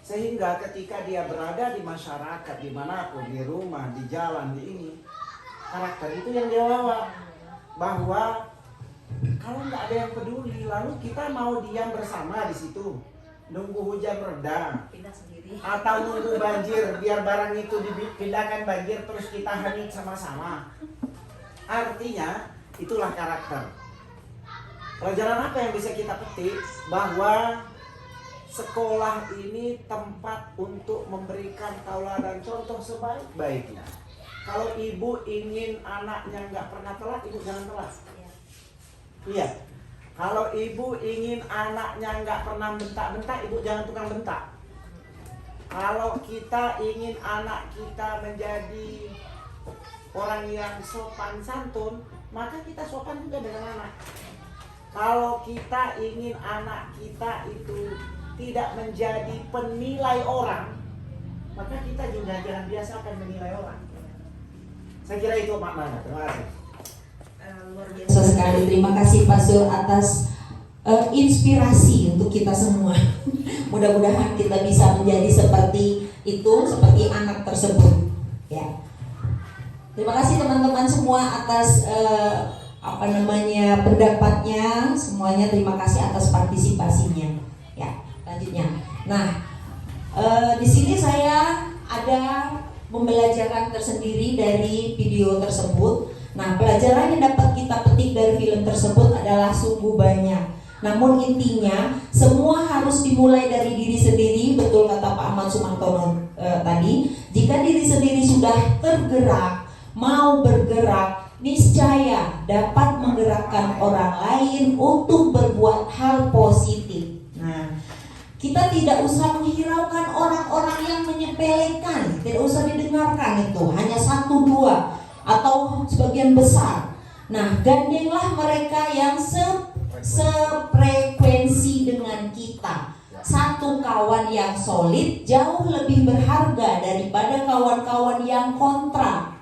Sehingga ketika dia berada di masyarakat, dimanapun, di rumah, di jalan, di ini, karakter itu yang dia bawa. Bahwa kalau nggak ada yang peduli, lalu kita mau diam bersama di situ, nunggu hujan reda, atau nunggu banjir biar barang itu dipindahkan banjir terus kita hanyut sama-sama. Artinya itulah karakter. Pelajaran apa yang bisa kita petik? Bahwa sekolah ini tempat untuk memberikan tauladan contoh sebaik-baiknya. Kalau ibu ingin anaknya nggak pernah telat, ibu jangan telat. Iya. Kalau ibu ingin anaknya nggak pernah bentak-bentak, ibu jangan tukang bentak. Kalau kita ingin anak kita menjadi orang yang sopan santun, maka kita sopan juga dengan anak. Kalau kita ingin anak kita itu tidak menjadi penilai orang, maka kita juga jangan biasakan menilai orang. Saya kira itu maknanya. Terima kasih. Luar biasa sekali. Terima kasih Pak Zul atas inspirasi untuk kita semua. Mudah-mudahan kita bisa menjadi seperti itu, seperti anak tersebut. Ya. Terima kasih teman-teman semua atas pendapatnya. Semuanya terima kasih atas partisipasinya. Ya, lanjutnya. Nah, di sini saya ada pembelajaran tersendiri dari video tersebut. Nah, pelajaran yang dapat kita petik dari film tersebut adalah sungguh banyak. Namun intinya semua harus dimulai dari diri sendiri. Betul kata Pak Ahmad Sumantono tadi. Jika diri sendiri sudah tergerak, mau bergerak, niscaya dapat menggerakkan orang lain untuk berbuat hal positif. Nah, kita tidak usah menghiraukan orang-orang yang menyepelekan, tidak usah didengarkan itu, hanya 1-2 atau sebagian besar. Nah, gandenglah mereka yang sefrekuensi dengan kita. Satu kawan yang solid jauh lebih berharga daripada kawan-kawan yang kontra.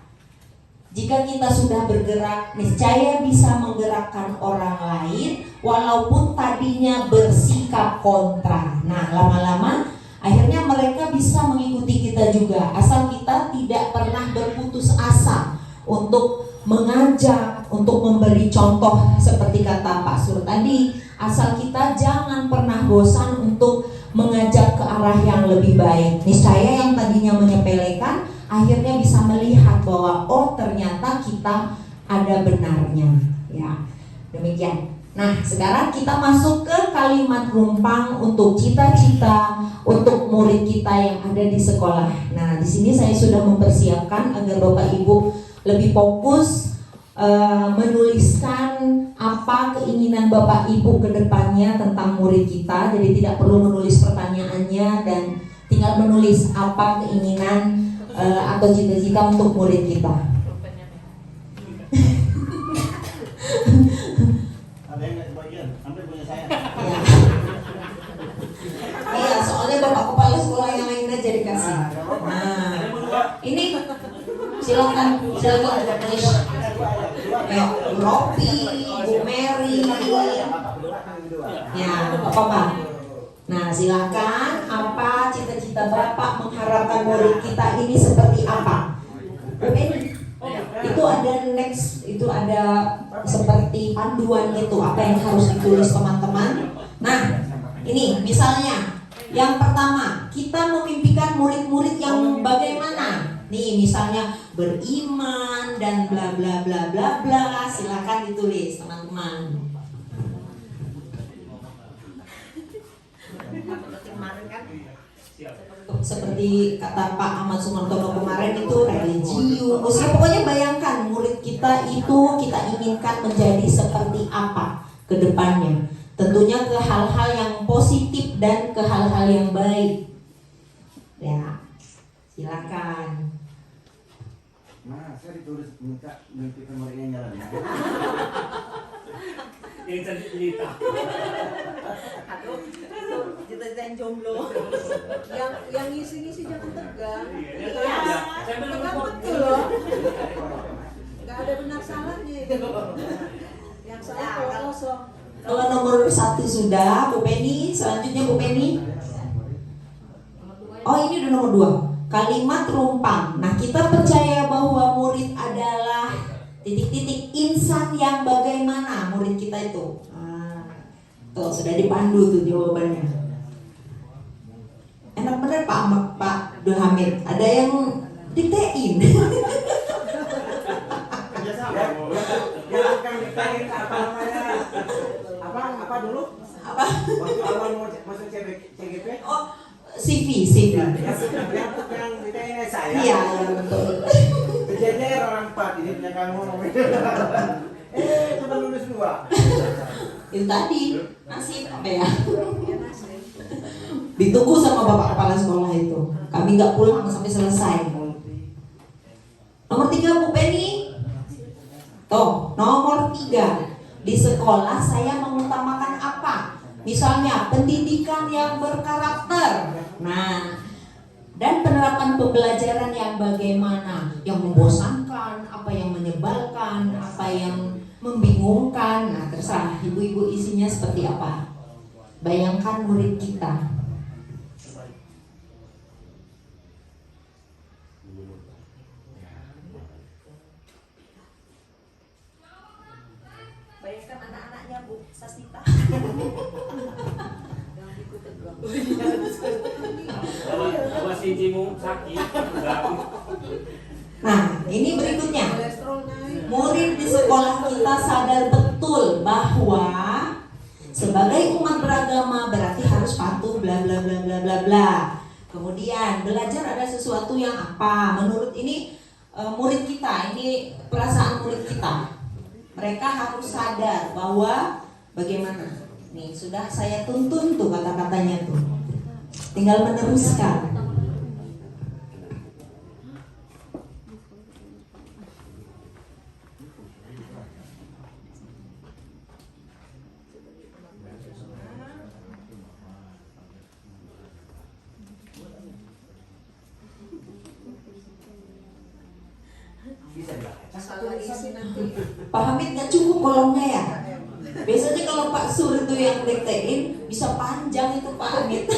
Jika kita sudah bergerak, niscaya bisa menggerakkan orang lain walaupun tadinya bersikap kontra. Nah, lama-lama akhirnya mereka bisa mengikuti kita juga, asal kita tidak pernah berputus asa untuk mengajak, untuk memberi contoh seperti kata Pak Sur tadi. Asal kita jangan pernah bosan untuk mengajak ke arah yang lebih baik. Niscaya yang tadinya menyepelekan akhirnya bisa melihat bahwa oh ternyata kita ada benarnya. Ya, demikian. Nah, sekarang kita masuk ke kalimat rumpang untuk cita-cita untuk murid kita yang ada di sekolah. Nah, di sini saya sudah mempersiapkan agar Bapak Ibu lebih fokus menuliskan apa keinginan Bapak Ibu ke depannya tentang murid kita. Jadi tidak perlu menulis pertanyaannya dan tinggal menulis apa keinginan atau cita-cita untuk murid kita. Ada yang nggak kebagian? Ambil punya saya. Iya, soalnya Bapak Kepala Sekolah yang lainnya jadi kasih. Nah, ini silakan Ropi, Bu Mary, ya apa-apa. Nah, silakan apa cita-cita Bapak mengharapkan murid kita ini seperti apa? Itu ada next, itu ada seperti panduan gitu apa yang harus ditulis teman-teman. Nah, ini misalnya yang pertama, kita memimpikan murid-murid yang bagaimana? Nih, misalnya beriman dan bla bla bla bla bla. Silakan ditulis, teman-teman. Seperti kata Pak Ahmad Sumartono kemarin itu religius. Ya, pokoknya bayangkan murid kita itu kita inginkan menjadi seperti apa ke depannya. Tentunya ke hal-hal yang positif dan ke hal-hal yang baik. Ya, silakan. Nah, saya ditulis minta mimpi kemarinnya jalan. Yang cantik cerita. Aduh, kita jomblo. Yang ngisi-ngisi jangan tegang. Tegang betul loh. Gak ada benar salahnya itu. Yang salah kalau kosong. Kalau nomor 1 sudah, Bu Penny. Selanjutnya Bu Penny. Oh, ini udah nomor 2. Kalimat rumpang. Nah, kita percaya bahwa murid adalah titik-titik insan yang bagaimana murid kita itu. Tuh sudah dipandu tuh jawabannya. Enak bener Pak Abdul Hamid. Ada yang diktein. Yang akan ditarik apa namanya? Apa dulu? Apa? Waktu awal mau masuk CGP? Oh, CV. Yang ditanya saya. Iya, betul. Kejadian orang 4 ini punya kamu. Cuma lulus 2. Itu tadi nasib apa ya? Ditunggu sama bapak kepala sekolah itu. Kami nggak pulang sampai selesai. Nomor 3 Bu Penny. Tuh, nomor 3. Di sekolah saya mengutamakan apa? Misalnya pendidikan yang berkarakter. Nah, dan penerapan pembelajaran yang bagaimana? Yang membosankan, apa yang menyebalkan, apa yang membingungkan. Nah, terserah ibu-ibu isinya seperti apa. Bayangkan murid kita. Bayangkan anak-anaknya Bu Sasnita. Kalau si Cimu sakit, Nah, ini berikutnya. Murid di sekolah kita sadar betul bahwa sebagai umat beragama berarti harus patuh bla bla bla bla bla bla. Kemudian belajar ada sesuatu yang apa? Menurut ini murid kita, ini perasaan murid kita. Mereka harus sadar bahwa bagaimana. Nih, sudah saya tuntun tuh kata-katanya tuh. Tinggal meneruskan. Pak Hamid nggak cukup kolomnya ya? Biasanya kalau Pak Sur itu yang diktein bisa panjang itu Pak Hamid.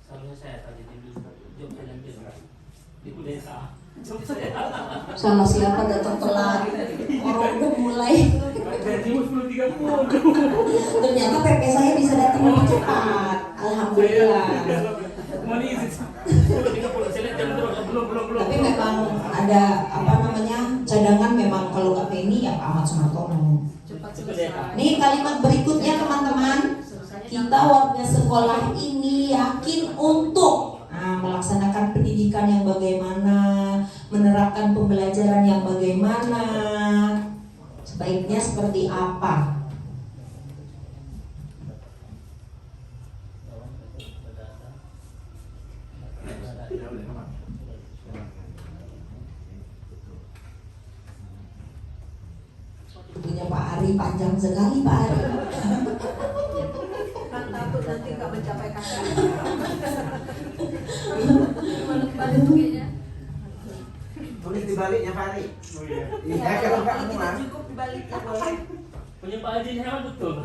Seharusnya saya tadi di job challenge di desa. Sama siapa datang telat? Orang udah mulai. Ternyata PP saya bisa datang lebih cepat. Alhamdulillah. Tapi memang ada apa namanya cadangan memang kalau KP ini ya Pak Ahmad Sumartono. Nih kalimat berikutnya teman-teman. Kita warga sekolah ini yakin untuk melaksanakan pendidikan yang bagaimana, menerapkan pembelajaran yang bagaimana, sebaiknya seperti apa. Punya Pak Ari panjang sekali Pak Ari. Kan takut nanti nggak mencapai kakak. Tulis di baliknya Fahri. Oh iya. Iya, kalau nggak muat. Cukup dibaliknya boleh. Punya Pak Haji ini hemat betul.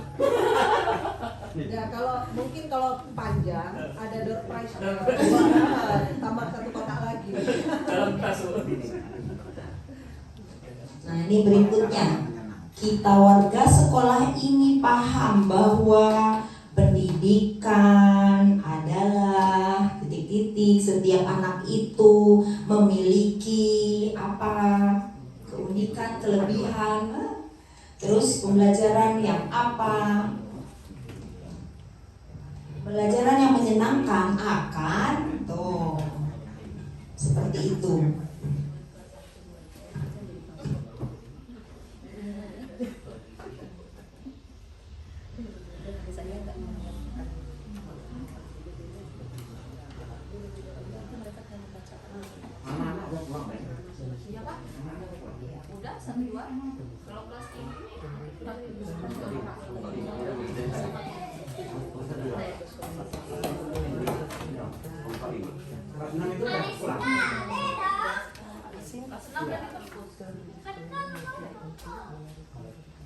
Ya mungkin kalau panjang ada door prize tambah 1 kotak lagi. Dalam tas. Nah, ini berikutnya. Kita warga sekolah ini paham bahwa pendidikan adalah titik-titik, setiap anak itu memiliki keunikan, kelebihan, terus pembelajaran yang pembelajaran yang menyenangkan akan seperti itu.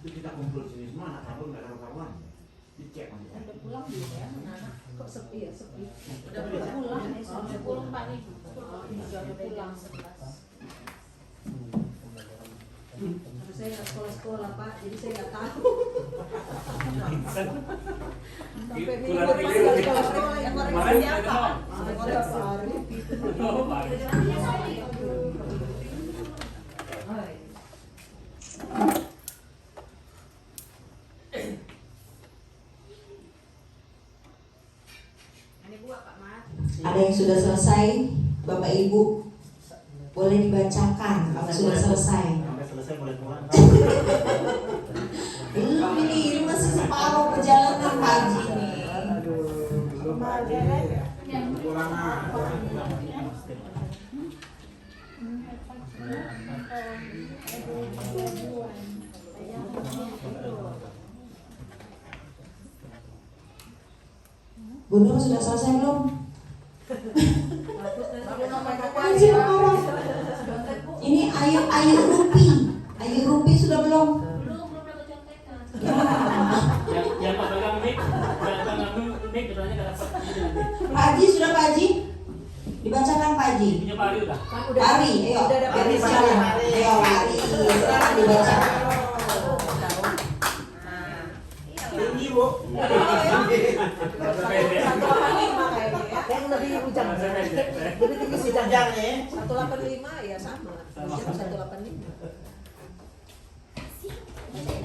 Kita kumpul sini semua, anak kamu nggak kawan-kawan. Dicek aja. Udah pulang belum ya? Anak kok sepi ya, sepi. Udah pulang, udah pulang Pak nih. Udah pulang 11. Saya nggak sekolah Pak, jadi saya nggak tahu. Sampai minggu depan nggak sekolah yang kemarin siapa? Sekolah Pak Arif. Oh, Pak Arif. Ada yang sudah selesai, Bapak Ibu? Boleh dibacakan kalau sudah selesai. Sampai selesai boleh pulang. Belum ini masih separuh perjalanan pagi nih. Bu Nur sudah selesai belum? Masih marah. Ini Ayu Rupi sudah belum? Belum dapat contekan. Yang Pak pegang mic, jangan ngambil mic, katanya nggak dapat. Pak Haji sudah Pak Haji? Dibacakan Pak Haji. Punya Pak Ari udah. Pak Ari, ayo. Ari, silakan. Ayo Pak Ari, silakan dibacakan. Tinggi, Bu. Yang lebih ujang. Lebih tinggi sih Jangannya. 185 ya sama. 185.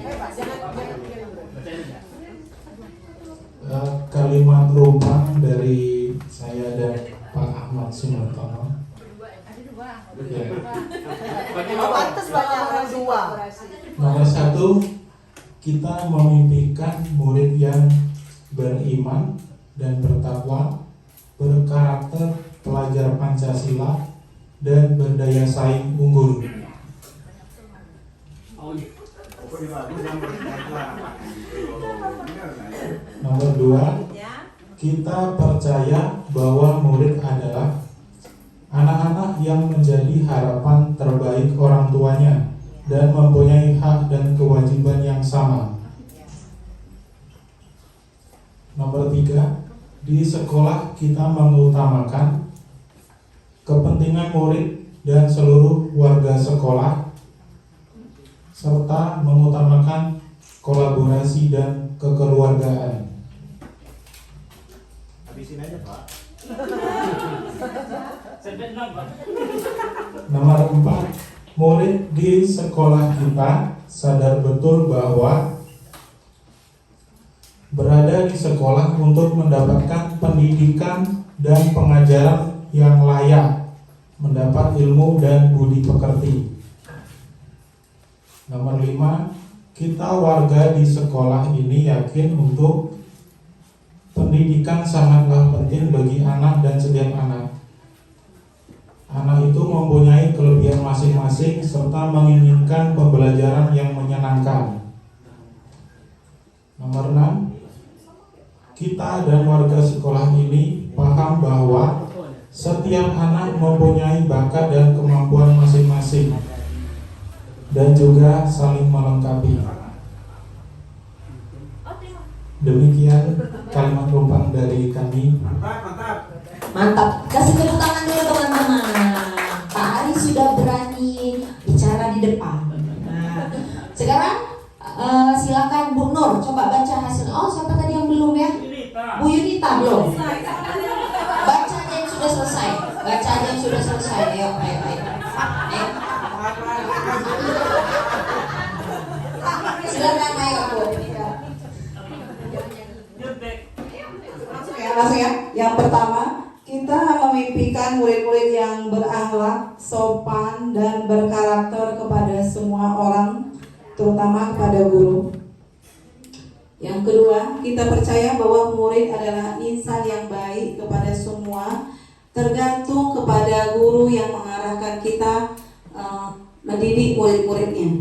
Pak, jangan kalimat rumah dari saya dan Pak Ahmad Sumartono. Ya. pantas banyak orang dua. Nomor 1, kita memimpikan murid yang beriman dan bertakwa, berkarakter pelajar Pancasila, dan berdaya saing unggul. Nomor 2, kita percaya bahwa murid adalah anak-anak yang menjadi harapan terbaik orang tuanya dan mempunyai hak dan kewajiban yang sama. Nomor 3, di sekolah kita mengutamakan kepentingan murid dan seluruh warga sekolah, serta mengutamakan kolaborasi dan kekeluargaan. Habisin aja, Pak. Sampai 6, Pak. Nomor 4, murid di sekolah kita sadar betul bahwa berada di sekolah untuk mendapatkan pendidikan dan pengajaran yang layak, mendapat ilmu dan budi pekerti. Nomor 5, kita warga di sekolah ini yakin untuk pendidikan sangatlah penting bagi anak dan setiap anak. Anak itu mempunyai kelebihan masing-masing serta menginginkan pembelajaran yang menyenangkan. Nomor 6, kita dan warga sekolah ini paham bahwa Setiap anak mempunyai bakat dan kemampuan masing-masing dan juga saling melengkapi. Demikian kalimat rumpang dari kami. Mantap, mantap. Mantap, kasih tepuk tangan dulu teman-teman. Pak Ari sudah berani bicara di depan. Nah, sekarang silakan Bu Nur coba baca hasil. Oh, siapa tadi yang belum ya? Bu Yunita belum. Baca aja yang sudah selesai. Baca aja yang sudah selesai. Ayo, ayo, ayo. Ayo. Silakan ayo Bu. Langsung ya. Yang pertama, kita memimpikan murid-murid yang berakhlak, sopan, dan berkarakter kepada semua orang, terutama kepada guru. Yang kedua, kita percaya bahwa murid adalah insan yang baik kepada semua, tergantung kepada guru yang mengarahkan kita mendidik murid-muridnya.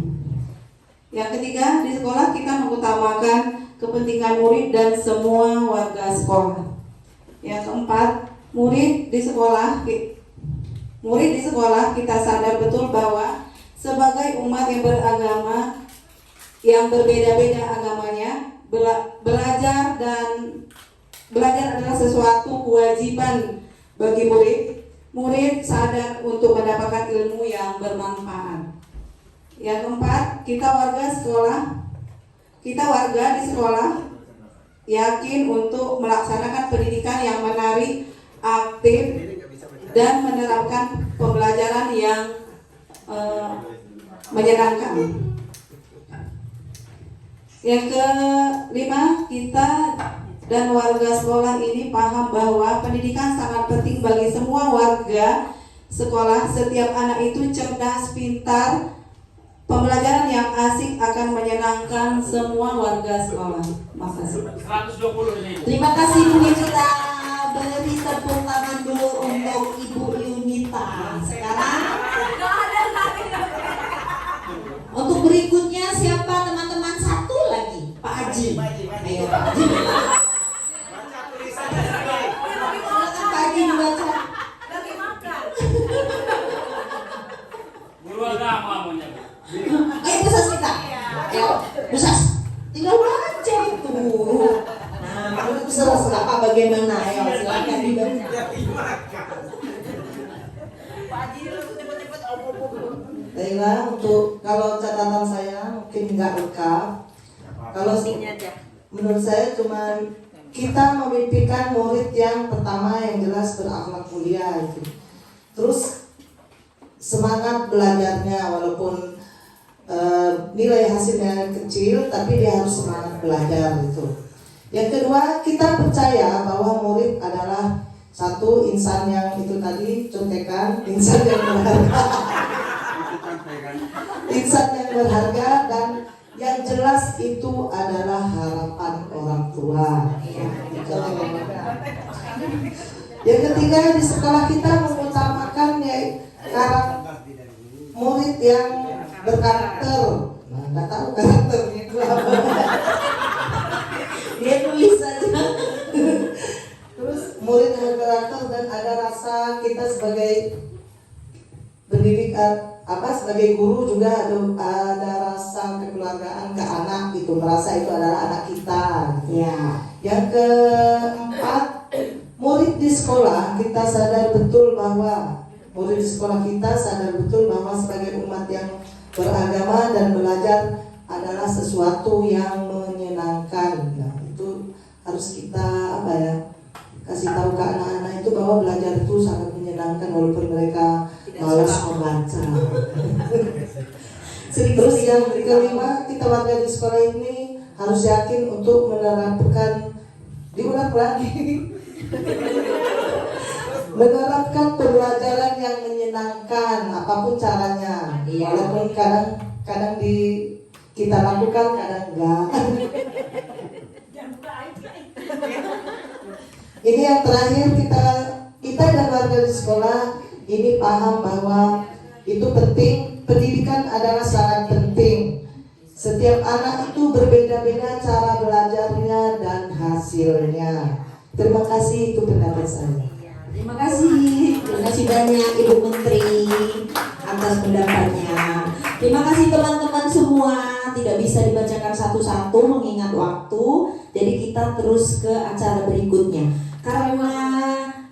Yang ketiga, di sekolah kita mengutamakan kepentingan murid dan semua warga sekolah. Yang keempat, murid di sekolah kita sadar betul bahwa sebagai umat yang beragama yang berbeda-beda agamanya, belajar adalah sesuatu kewajiban bagi murid. Murid sadar untuk mendapatkan ilmu yang bermanfaat. Yang keempat, kita warga di sekolah yakin untuk melaksanakan pendidikan yang menarik, aktif, dan menerapkan pembelajaran yang menyenangkan. Yang kelima, kita dan warga sekolah ini paham bahwa pendidikan sangat penting bagi semua warga sekolah. Setiap anak itu cerdas, pintar. Pembelajaran yang asik akan menyenangkan semua warga sekolah. Makasih. 120 ini. Terima kasih Bu Yunita. Beri tepuk tangan dulu untuk Ibu Yunita. Sekarang untuk berikutnya siapa teman-teman? Satu lagi, Pak Haji. Ayo Pak Haji. Baca tulisannya sendiri. Silakan Pak Haji dibaca. Guru agama maunya. Ayo Pusas kita. Ayo Pusas. Tinggal baca itu. Nah, menurut Pusas apa bagaimana? Ayo silakan dibaca. Baiklah, untuk kalau catatan saya mungkin nggak lengkap. Kalau menurut saya cuma kita memimpikan murid yang pertama yang jelas berakhlak mulia itu. Terus semangat belajarnya walaupun nilai hasilnya kecil, tapi dia harus semangat belajar itu. Yang kedua, kita percaya bahwa murid adalah satu insan yang itu tadi contekan, insan yang berharga. Insan yang berharga dan yang jelas itu adalah harapan orang tua. Yang ketiga, di sekolah kita mengutamakan murid yang berkarakter. Nah, nggak tahu karakternya itu apa. Dia tulis saja. Terus murid yang berkarakter dan ada rasa kita sebagai pendidik sebagai guru juga ada rasa kekeluargaan ke anak gitu, merasa itu adalah anak kita. Ya. Yang keempat, murid di sekolah kita sadar betul bahwa sebagai umat yang beragama dan belajar adalah sesuatu yang menyenangkan. Nah, itu harus kita kasih tahu ke anak-anak itu bahwa belajar itu sangat menyenangkan walaupun mereka malas membaca. Terus yang kelima, kita warga di sekolah ini harus yakin untuk menerapkan menerapkan pembelajaran yang menyenangkan apapun caranya. Walaupun kadang kita lakukan, kadang enggak. Ini yang terakhir, kita dan warga di sekolah ini paham bahwa itu penting, pendidikan adalah sangat penting. Setiap anak itu berbeda-beda cara belajarnya dan hasilnya. Terima kasih, itu pendapat saya. Terima kasih banyak Ibu Menteri atas pendapatnya. Terima kasih teman-teman semua. Tidak bisa dibacakan satu-satu mengingat waktu, jadi kita terus ke acara berikutnya. Karena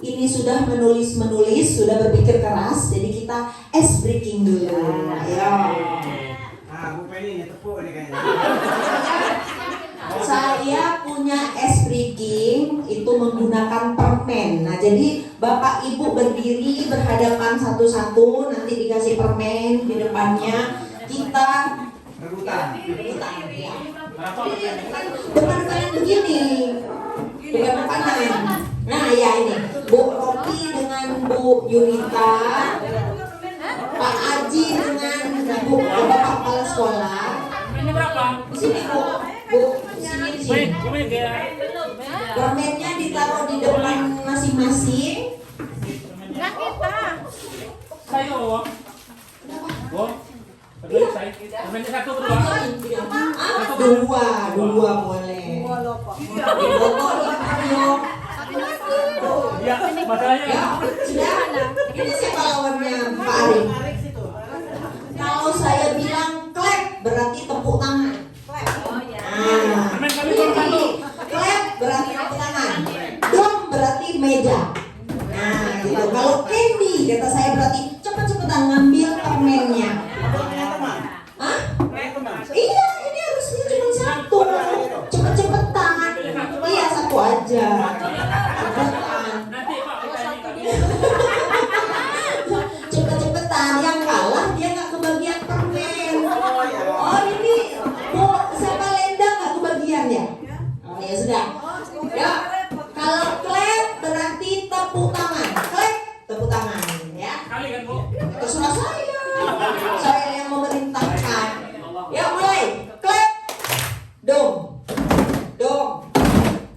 ini sudah menulis, sudah berpikir keras, jadi kita ice breaking dulu. Ayo. Bu Penny tepuk ini kayaknya. Saya punya ice breaking itu menggunakan permen. Nah, jadi Bapak Ibu berdiri berhadapan satu-satu, nanti dikasih permen di depannya. Kita Rebutan. ya. Depan kanan begini. Depan kanan. Nah, ya ini. Bu Ropi dengan Bu Yunita. Pak Aji dengan Bu Bapak Kepala Sekolah. Ini berapa? Di sini Bu, di sini. Permennya ditaruh di depan masing-masing. Saya loh. Permennya satu berdua. Dua boleh. Ya, masalahnya. Ya, sudah. Ini siapa lawannya Pak Arif? Kalau saya bilang clap berarti tepuk tangan. Nah, clap berarti tepuk tangan. Dom berarti meja. Nah, gitu. Kalau candy kata saya berarti cepet-cepetan ngambil permennya. Hah? Iya, ini harusnya cuma satu. Cepet-cepetan. Iya, satu aja. Cepet-cepetan. Yang kalah dia nggak kebagian permen. Oh, ini Bu siapa Lenda nggak kebagian ya? Oh ya sudah. Ya, kalau clap berarti tepuk tangan. Clap, tepuk tangan ya. Kali kan, Bu? Terserah saya. Saya yang memerintahkan. Ya mulai. Clap. Dom. Dom.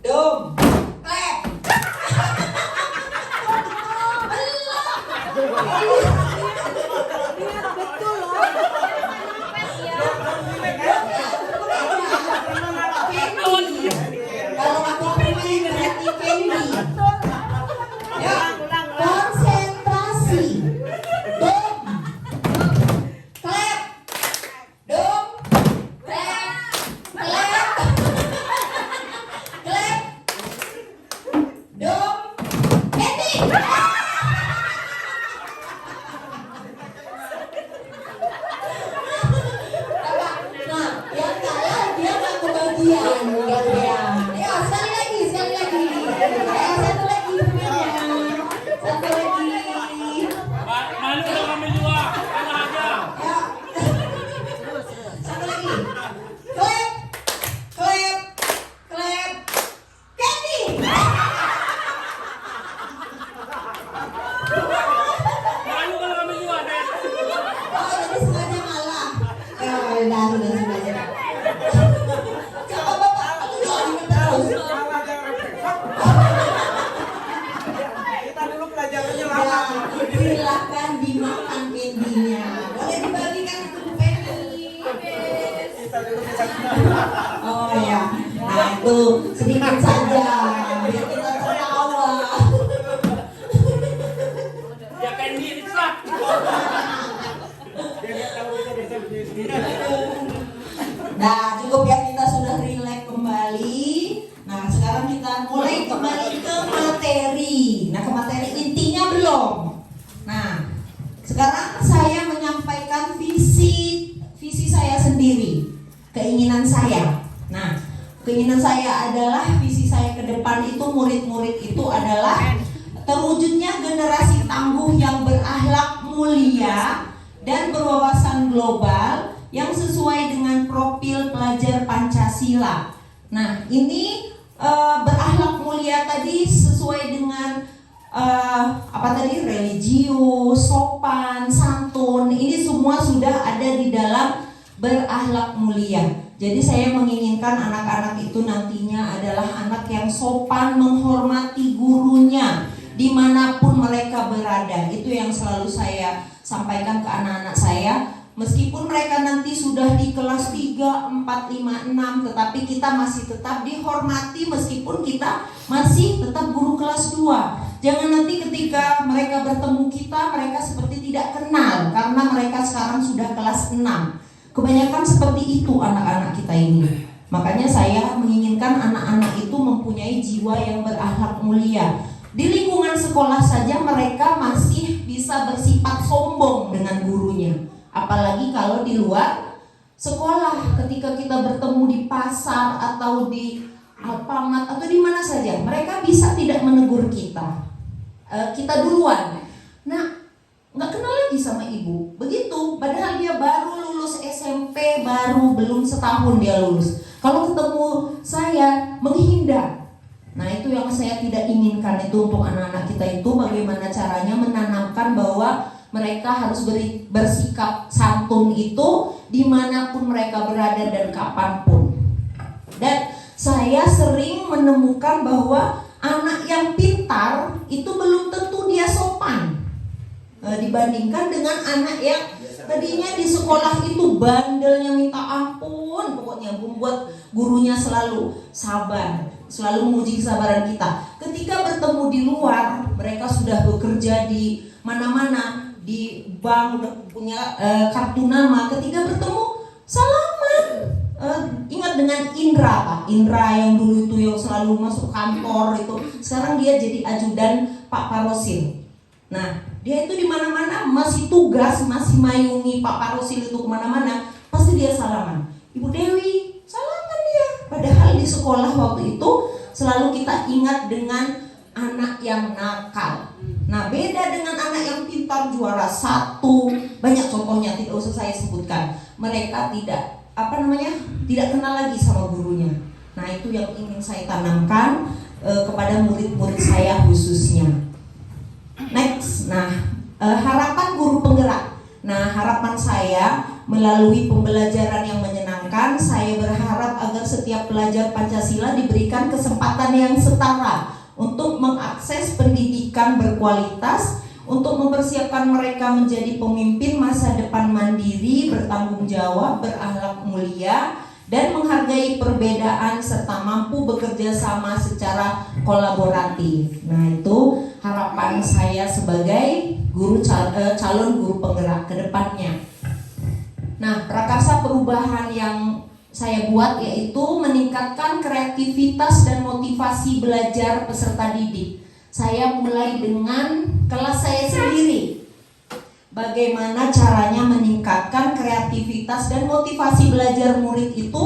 Dom. Clap. Kalau aku permen berarti candy. Ya, konsentrasi. Dom. Clap. Dom. Clap. Clap. Clap. Dom. Candy. Nah, yang kalah dia nggak kebagian, gantian. Ayo sekali lagi. Ayo satu lagi permennya. Satu lagi. Malu kalau kami dua, kalah aja. Ya. Satu lagi. Clap. Clap. Clap. Candy. Malu kalau kami dua, deh. Oh, jadi sengaja ngalah. Sudah. Coba Bapak, aku doain terus. Kita dulu pelajarannya Ya, lama. silakan dimakan candy-nya. Boleh dibagikan ke Bu Penny. Kita dulu bisa. Oh ya, nah itu sedikit saja biar kita tertawa. Ya candy ini sak. Dia nggak tahu kita bisa berdiri sendiri. Nah, cukup ya, kita sudah rileks kembali. Nah, sekarang kita mulai kembali ke materi. Nah, ke materi intinya belum. Nah, sekarang saya menyampaikan visi saya sendiri, keinginan saya. Nah, keinginan saya adalah visi saya ke depan itu murid-murid itu adalah terwujudnya generasi tangguh yang berakhlak mulia dan berwawasan global yang sesuai dengan profil pelajar Pancasila. Nah, ini berakhlak mulia tadi sesuai dengan religius, sopan, santun. Ini semua sudah ada di dalam berakhlak mulia. Jadi saya menginginkan anak-anak itu nantinya adalah anak yang sopan, menghormati gurunya dimanapun mereka berada. Itu yang selalu saya sampaikan ke anak-anak saya. Meskipun mereka nanti sudah di kelas 3, 4, 5, 6, tetapi kita masih tetap dihormati meskipun kita masih tetap guru kelas 2. Jangan nanti ketika mereka bertemu kita, mereka seperti tidak kenal karena mereka sekarang sudah kelas 6. Kebanyakan seperti itu anak-anak kita ini. Makanya saya menginginkan anak-anak itu mempunyai jiwa yang berakhlak mulia. Di lingkungan sekolah saja mereka masih bisa bersifat sombong dengan gurunya. Apalagi kalau di luar sekolah, ketika kita bertemu di pasar atau di Alfamart atau di mana saja, mereka bisa tidak menegur kita. Kita duluan. Nah, nggak kenal lagi sama ibu. Begitu, padahal dia baru lulus SMP, baru belum setahun dia lulus. Kalau ketemu saya menghindar. Nah, itu yang saya tidak inginkan itu untuk anak-anak kita itu, bagaimana caranya menanamkan bahwa mereka harus bersikap santun itu dimanapun mereka berada dan kapanpun. Dan saya sering menemukan bahwa anak yang pintar itu belum tentu dia sopan dibandingkan dengan anak yang tadinya di sekolah itu bandelnya minta ampun, pokoknya membuat gurunya selalu sabar, selalu memuji kesabaran kita. Ketika bertemu di luar, mereka sudah bekerja di mana-mana, di bank, udah punya kartu nama. Ketika bertemu, salaman. Ingat dengan Indra, Pak Indra yang dulu itu yang selalu masuk kantor itu, sekarang dia jadi ajudan Pak Parosil. Nah, dia itu di mana-mana masih tugas, masih mayungi Pak Parosil itu kemana-mana, pasti dia salaman. Ibu Dewi, salaman dia. Padahal di sekolah waktu itu selalu kita ingat dengan anak yang nakal. Nah, beda dengan anak yang pintar juara 1, banyak contohnya tidak usah saya sebutkan. Mereka tidak tidak kenal lagi sama gurunya. Nah, itu yang ingin saya tanamkan kepada murid-murid saya khususnya. Next, harapan guru penggerak. Nah, harapan saya melalui pembelajaran yang menyenangkan, saya berharap agar setiap pelajar Pancasila diberikan kesempatan yang setara untuk mengakses pendidikan berkualitas, untuk mempersiapkan mereka menjadi pemimpin masa depan mandiri, bertanggung jawab, berakhlak mulia, dan menghargai perbedaan serta mampu bekerja sama secara kolaboratif. Nah, itu harapan saya sebagai calon guru penggerak ke depannya. Nah, prakarsa perubahan yang saya buat yaitu meningkatkan kreativitas dan motivasi belajar peserta didik. Saya mulai dengan kelas saya sendiri. Bagaimana caranya meningkatkan kreativitas dan motivasi belajar murid itu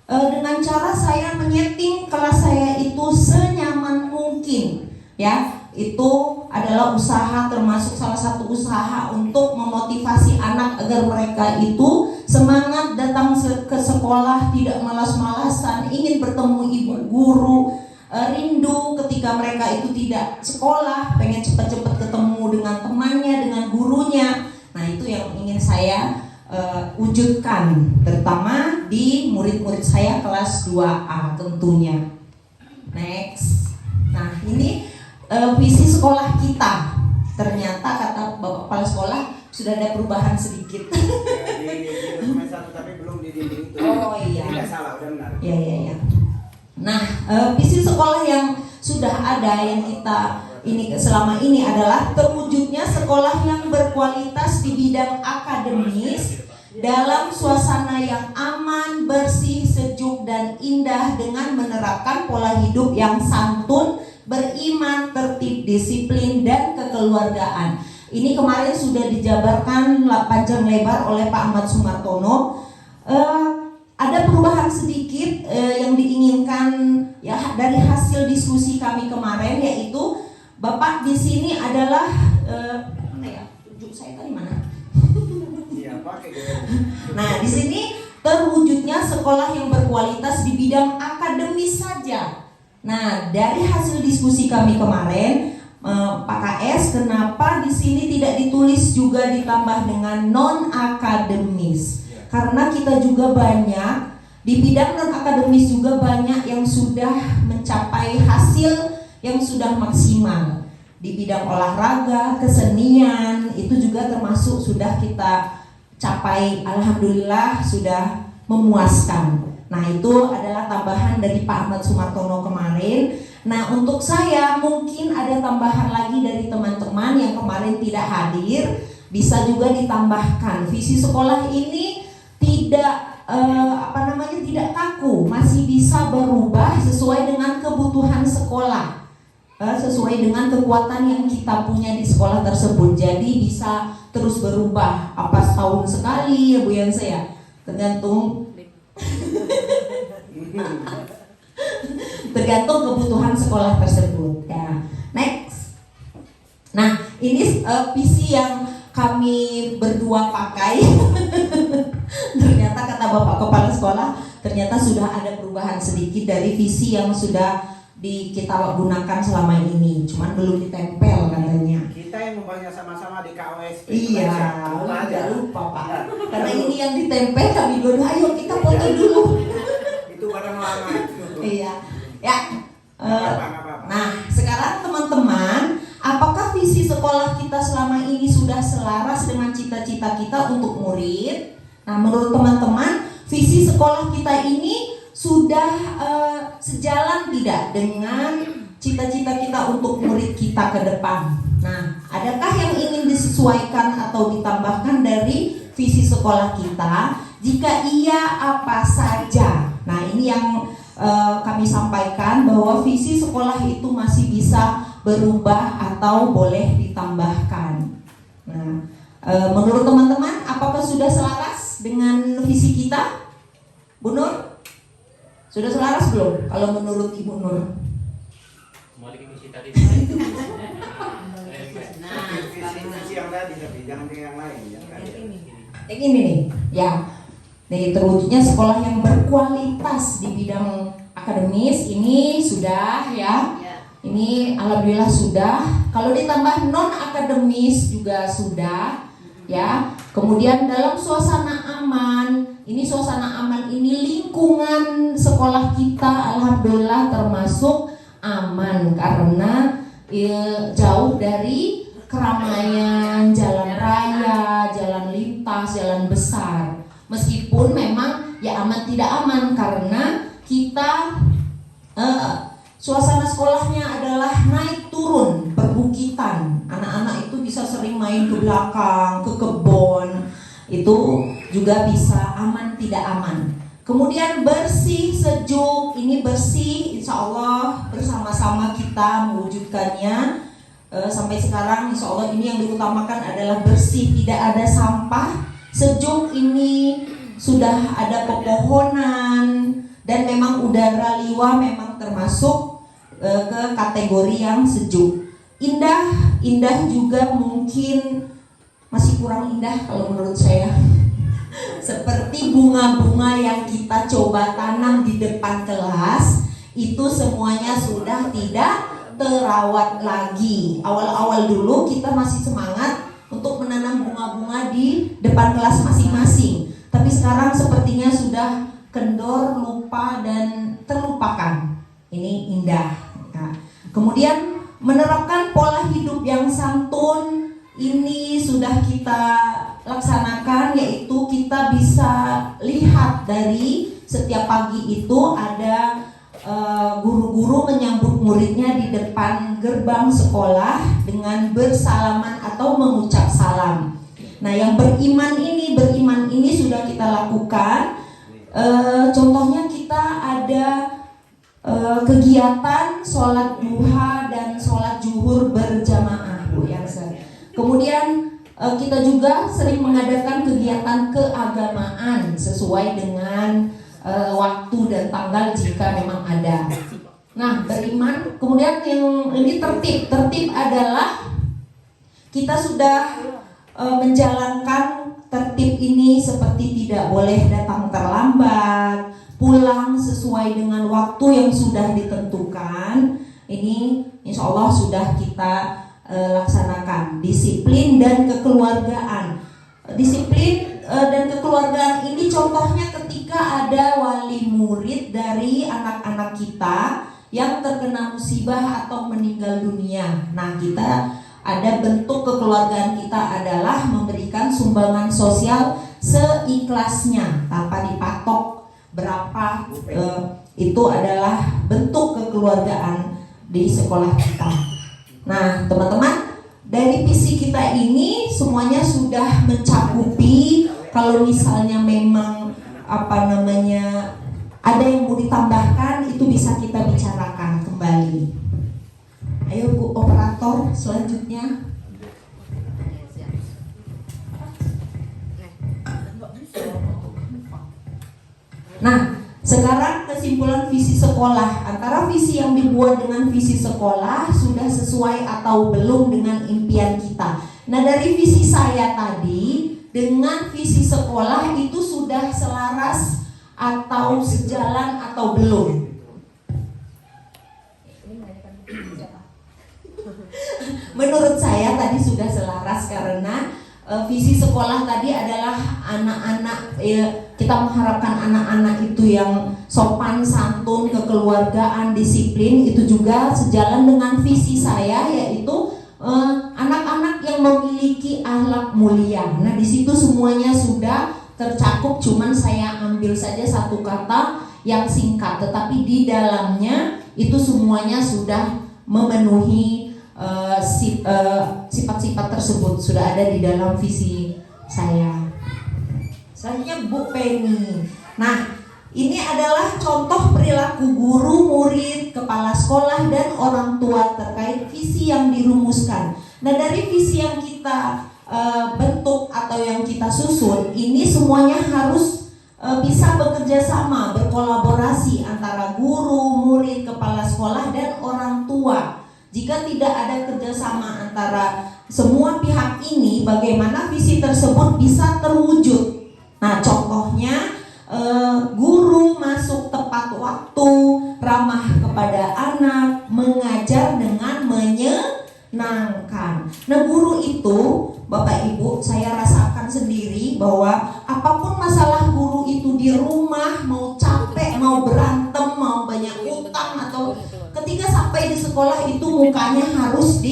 dengan cara saya menyeting kelas saya itu senyaman mungkin, ya. Itu adalah usaha, termasuk salah satu usaha untuk memotivasi anak agar mereka itu semangat datang ke sekolah, tidak malas-malasan, ingin bertemu ibu guru, rindu ketika mereka itu tidak sekolah, pengen cepat-cepat ketemu dengan temannya, dengan gurunya. Nah, itu yang ingin saya wujudkan, terutama di murid-murid saya kelas 2A tentunya. Next. Nah, ini visi sekolah kita. Ternyata kata Bapak Kepala Sekolah sudah ada perubahan sedikit. Di dokumen 1 tapi belum di dinding itu. Oh iya. Tidak salah, udah benar. Iya. Nah, visi sekolah yang sudah ada yang kita ini selama ini adalah terwujudnya sekolah yang berkualitas di bidang akademis dalam suasana yang aman, bersih, sejuk, dan indah dengan menerapkan pola hidup yang santun, beriman, tertib, disiplin, dan kekeluargaan. Ini kemarin sudah dijabarkan panjang lebar oleh Pak Ahmad Sumartono. Ada perubahan sedikit yang diinginkan ya dari hasil diskusi kami kemarin, yaitu Bapak di sini adalah mana ya? Tunjuk saya tadi mana? Iya, pakai gitu. Nah, di sini terwujudnya sekolah yang berkualitas di bidang akademis saja. Nah, dari hasil diskusi kami kemarin, Pak KS, kenapa di sini tidak ditulis juga ditambah dengan non akademis? Karena kita juga banyak di bidang non akademis juga banyak yang sudah mencapai hasil yang sudah maksimal. Di bidang olahraga, kesenian itu juga termasuk sudah kita capai, alhamdulillah sudah memuaskan. Nah, itu adalah tambahan dari Pak Ahmad Sumartono kemarin. Nah, untuk saya mungkin ada tambahan lagi dari teman-teman yang kemarin tidak hadir, bisa juga ditambahkan. Visi sekolah ini tidak tidak kaku, masih bisa berubah sesuai dengan kebutuhan sekolah, sesuai dengan kekuatan yang kita punya di sekolah tersebut. Jadi bisa terus berubah, apa setahun sekali ya Bu Yansa ya, tergantung tergantung kebutuhan sekolah tersebut ya. Next. Nah, ini visi yang kami berdua pakai. Ternyata kata Bapak Kepala Sekolah, ternyata sudah ada perubahan sedikit dari visi yang sudah kita gunakan selama ini, cuman belum ditempel katanya. Kita yang membahasnya sama-sama di KOSP. Iya, jangan lupa Pak. Karena ini yang ditempel, kami dua ayo kita foto dulu. Itu barang lama. Iya, ya. Nah, sekarang teman-teman, apakah visi sekolah kita selama ini sudah selaras dengan cita-cita kita untuk murid? Nah, menurut teman-teman, visi sekolah kita ini sudah sejalan tidak dengan cita-cita kita untuk murid kita ke depan? Nah, adakah yang ingin disesuaikan atau ditambahkan dari visi sekolah kita? Jika iya, apa saja? Nah, ini yang kami sampaikan bahwa visi sekolah itu masih bisa berubah atau boleh ditambahkan. Nah, menurut teman-teman, apakah sudah selaras dengan visi kita? Bu Nur? Sudah selaras belum? Kalau menurut Ibu Nur? Visi yang tadi, tapi jangan yang lain. Yang ini nih, ya. Nih, terwujudnya sekolah yang berkualitas di bidang akademis ini sudah ya. Ini alhamdulillah sudah. Kalau ditambah non akademis juga sudah ya. Kemudian dalam suasana aman, ini suasana aman ini lingkungan sekolah kita alhamdulillah termasuk aman karena jauh dari keramaian, jalan raya, jalan lintas, jalan besar. Meskipun memang ya aman tidak aman karena kita suasana sekolahnya adalah naik turun perbukitan. Anak-anak itu bisa sering main ke belakang, ke kebun. Itu juga bisa aman tidak aman. Kemudian bersih, sejuk. Ini bersih, insya Allah bersama-sama kita mewujudkannya. Sampai sekarang insya Allah ini yang diutamakan adalah bersih, tidak ada sampah. Sejuk ini sudah ada pepohonan dan memang udara liwa memang termasuk ke kategori yang sejuk. Indah juga mungkin masih kurang indah kalau menurut saya. Seperti bunga-bunga yang kita coba tanam di depan kelas, itu semuanya sudah tidak terawat lagi. Awal-awal dulu kita masih semangat untuk menanam bunga-bunga di depan kelas masing-masing. Tapi sekarang sepertinya sudah kendor, lupa, dan terlupakan. Ini indah. Nah, kemudian menerapkan pola hidup yang santun, ini sudah kita laksanakan, yaitu kita bisa lihat dari setiap pagi itu ada guru-guru menyambut muridnya di depan gerbang sekolah dengan bersalaman atau mengucap salam. Nah, yang beriman ini sudah kita lakukan. Contohnya kita ada kegiatan sholat duha dan sholat zuhur berjamaah, Bu Yansa. Kemudian kita juga sering mengadakan kegiatan keagamaan sesuai dengan waktu dan tanggal jika memang ada. Nah, beriman. Kemudian yang ini tertib adalah kita sudah menjalankan tertib ini seperti tidak boleh datang terlambat, pulang sesuai dengan waktu yang sudah ditentukan. Ini insya Allah sudah kita laksanakan. Disiplin dan kekeluargaan. Disiplin dan kekeluargaan ini contohnya ketika ada wali murid dari anak-anak kita yang terkena musibah atau meninggal dunia. Nah, kita ada bentuk kekeluargaan kita adalah memberikan sumbangan sosial seikhlasnya tanpa dipatok berapa. Itu adalah bentuk kekeluargaan di sekolah kita. Nah, teman-teman, dari visi kita ini semuanya sudah mencakupi. Kalau misalnya memang ada yang mau ditambahkan, itu bisa kita bicarakan kembali. Ayo Bu Operator, selanjutnya. Nah, sekarang kesimpulan visi sekolah. Antara visi yang dibuat dengan visi sekolah sudah sesuai atau belum dengan impian kita. Nah, dari visi saya tadi dengan visi sekolah itu sudah selaras atau sejalan atau belum? Menurut saya tadi sudah selaras karena visi sekolah tadi adalah anak-anak, kita mengharapkan anak-anak itu yang sopan, santun, kekeluargaan, disiplin. Itu juga sejalan dengan visi saya, yaitu anak-anak yang memiliki akhlak mulia. Nah, di situ semuanya sudah tercakup, cuman saya ambil saja satu kata yang singkat, tetapi di dalamnya itu semuanya sudah memenuhi sifat-sifat tersebut, sudah ada di dalam visi saya. Selanjutnya Bu Penny. Nah, ini adalah contoh perilaku guru, murid, kepala sekolah, dan orang tua terkait visi yang dirumuskan. Nah, dari visi yang kita bentuk atau yang kita susun, ini semuanya harus bisa bekerja sama, berkolaborasi antara guru, murid, kepala sekolah, dan orang tua. Jika tidak ada kerjasama antara semua pihak ini, bagaimana visi tersebut bisa terwujud? Nah, contohnya guru masuk tepat waktu, ramah kepada anak, mengajar dengan menyenangkan. Nah, guru itu, Bapak Ibu, saya rasakan sendiri bahwa apapun masalah guru itu di rumah, mau capek, mau berantem, mau banyak utang, atau ketika sampai di sekolah itu mukanya harus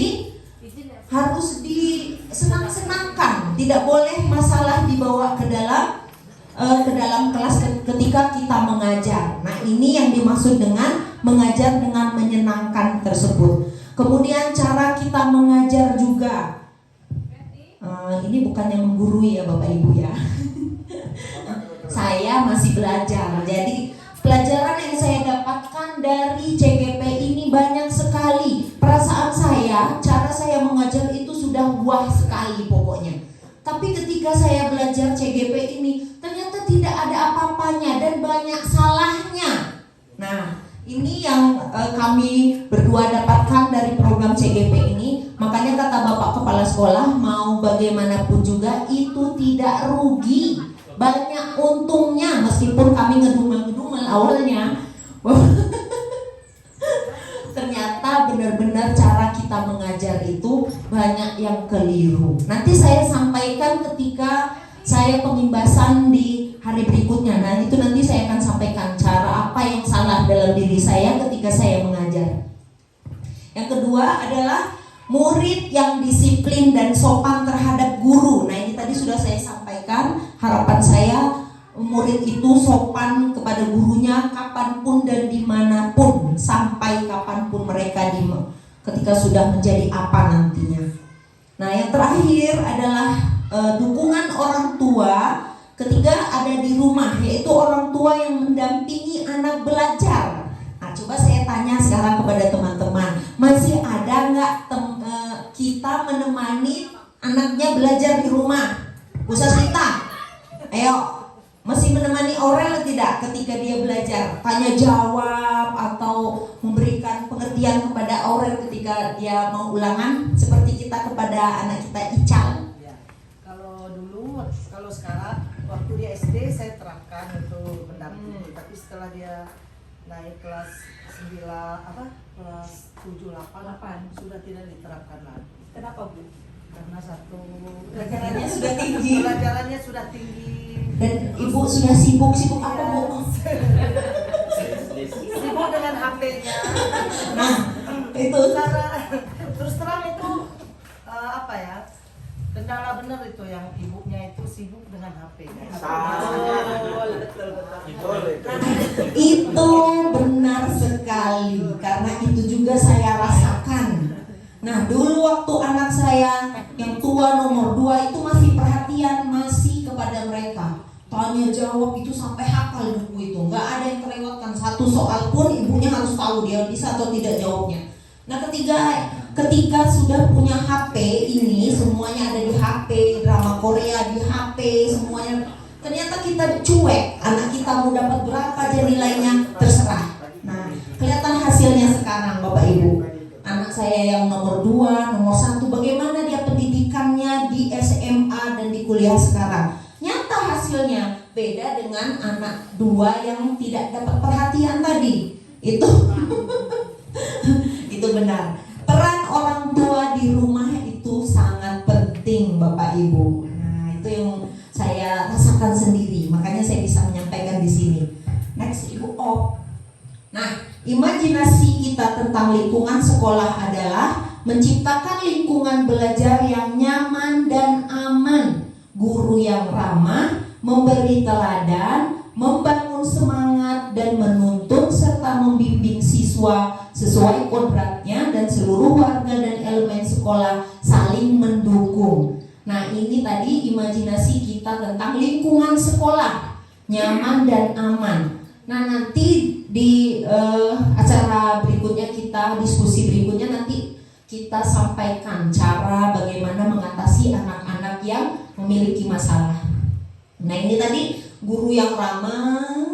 disenang-senangkan. Tidak boleh masalah dibawa ke dalam kelas ketika kita mengajar. Nah, ini yang dimaksud dengan mengajar dengan menyenangkan tersebut. Kemudian cara kita mengajar juga. Ini bukan yang menggurui ya Bapak Ibu ya. Saya masih belajar. Jadi pelajaran yang saya dapatkan dari CGP ini banyak sekali. Perasaan saya, cara saya mengajar itu sudah wah sekali pokoknya. Tapi ketika saya belajar CGP ini, ternyata tidak ada apa-apanya dan banyak salahnya. Nah, ini yang kami berdua dapatkan dari program CGP ini. Makanya kata Bapak Kepala Sekolah, mau bagaimanapun juga itu tidak rugi, banyak untungnya. Meskipun kami ngedumel-ngedumel awalnya, ternyata benar-benar cara kita mengajar itu banyak yang keliru. Nanti saya sampaikan ketika saya pengimbasan di hari berikutnya. Nah, itu nanti saya akan sampaikan cara apa yang salah dalam diri saya ketika saya mengajar. Yang kedua adalah murid yang disiplin dan sopan terhadap guru. Nah, ini tadi sudah saya sampaikan. Harapan saya murid itu sopan kepada gurunya kapanpun dan dimanapun, sampai kapanpun mereka ketika sudah menjadi apa nantinya. Nah, yang terakhir adalah dukungan orang tua ketika ada di rumah, yaitu orang tua yang mendampingi anak belajar. Nah, coba saya tanya sekarang kepada teman-teman, masih ada nggak kita menemani anaknya belajar di rumah? Bu Sasita, ayo, masih menemani Aurel tidak ketika dia belajar? Tanya jawab atau memberikan pengertian kepada Aurel ketika dia mau ulangan, seperti kita kepada anak kita Ical. Ya, kalau sekarang waktu dia SD saya terapkan untuk mendampingi, tapi setelah dia naik kelas 7, 8 sudah tidak diterapkan lagi. Kenapa Bu? Karena satu Pelajarannya sudah tinggi. Pelajarannya sudah tinggi. Dan Ibu sudah sibuk apa Bu? Sibuk dengan HP-nya. Nah, itu Cara terus terang itu kendala benar itu yang ibunya itu sibuk dengan HP. Itu benar sekali, karena itu juga saya rasakan. Nah, dulu waktu anak saya yang tua nomor 2 itu masih perhatian, masih kepada mereka. Tanya jawab itu sampai hafal buku itu, nggak ada yang terlewatkan satu soal pun ibunya harus tahu dia bisa atau tidak jawabnya. Nah, ketika sudah punya HP ini, semuanya ada di HP, drama Korea di HP, semuanya. Ternyata kita cuek, anak kita mau dapat berapa aja nilainya terserah. Nah, kelihatan hasilnya sekarang Bapak Ibu. Anak saya yang nomor 2, nomor 1, bagaimana dia pendidikannya di SMA dan di kuliah sekarang. Nyata hasilnya beda dengan anak 2 yang tidak dapat perhatian tadi. Itu itu benar. Peran orang tua di rumah itu sangat penting Bapak Ibu. Nah, itu yang saya rasakan sendiri, makanya saya bisa menyampaikan di sini. Next, Ibu Op. Nah, imajinasi kita tentang lingkungan sekolah adalah menciptakan lingkungan belajar yang nyaman dan aman, guru yang ramah, memberi teladan, membangun semangat dan menuntun serta membimbing siswa sesuai kodratnya, dan seluruh warga dan elemen sekolah saling mendukung. Nah, ini tadi imajinasi kita tentang lingkungan sekolah nyaman dan aman. Nah, nanti di acara berikutnya kita, diskusi berikutnya nanti kita sampaikan cara bagaimana mengatasi anak-anak yang memiliki masalah. Nah, ini tadi guru yang ramah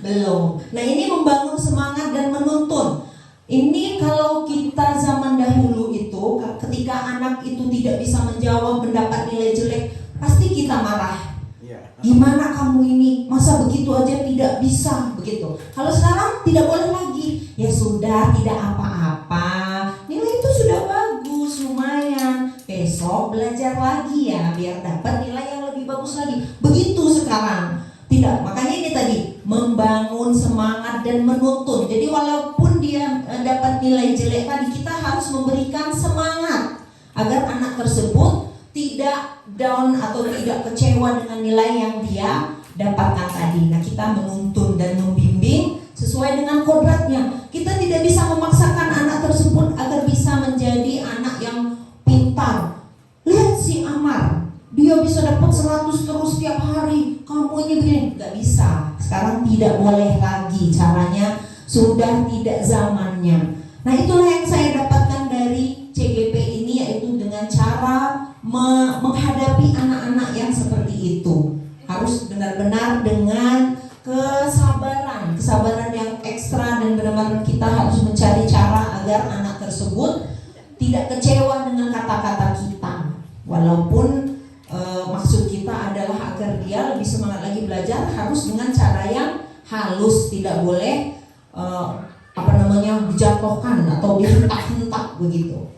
belum. Nah, ini membangun semangat dan menuntun. Ini kalau kita zaman dahulu itu, ketika anak itu tidak bisa menjawab, mendapat nilai jelek, pasti kita marah. Gimana kamu ini, masa begitu aja tidak bisa, begitu. Kalau sekarang tidak boleh lagi. Ya sudah, tidak apa-apa, nilai itu sudah bagus, lumayan. Besok belajar lagi ya, biar dapat nilai yang lebih bagus lagi. Begitu sekarang. Tidak, makanya ini tadi membangun semangat dan menuntun. Jadi walaupun dia dapat nilai jelek tadi, kita harus memberikan semangat agar anak tersebut tidak down atau tidak kecewa dengan nilai yang dia dapatkan tadi. Nah, kita menuntun dan membimbing sesuai dengan kodratnya. Kita tidak bisa memaksakan anak tersebut agar bisa menjadi anak yang pintar. Lihat si Amar, dia bisa dapat 100 terus tiap hari. Kamu ini begini, nggak bisa. Sekarang tidak boleh lagi, caranya sudah tidak zamannya. Nah, itulah yang saya dapatkan dari CGP ini, yaitu dengan cara menghadapi anak-anak yang seperti itu. Harus benar-benar dengan kesabaran yang ekstra, dan benar-benar kita harus mencari cara agar anak tersebut tidak kecewa dengan kata-kata kita. Walaupun maksud kita adalah agar dia lebih semangat lagi belajar, harus dengan cara yang halus, tidak boleh dijatuhkan atau dihentak-hentak begitu.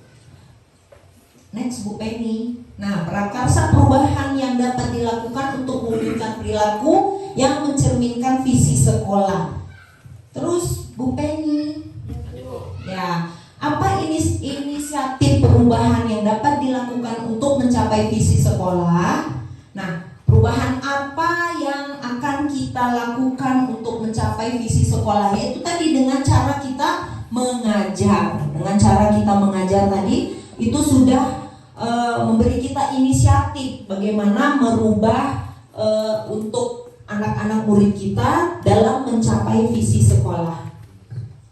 Next, Bu Penny. Nah, prakarsa perubahan yang dapat dilakukan untuk mewujudkan perilaku yang mencerminkan visi sekolah. Terus, Bu Penny. Ya, apa inisiatif perubahan yang dapat dilakukan untuk mencapai visi sekolah? Nah, perubahan apa yang akan kita lakukan untuk mencapai visi sekolah? Yaitu tadi dengan cara kita mengajar. Dengan cara kita mengajar tadi, itu sudah memberi kita inisiatif bagaimana merubah untuk anak-anak murid kita dalam mencapai visi sekolah.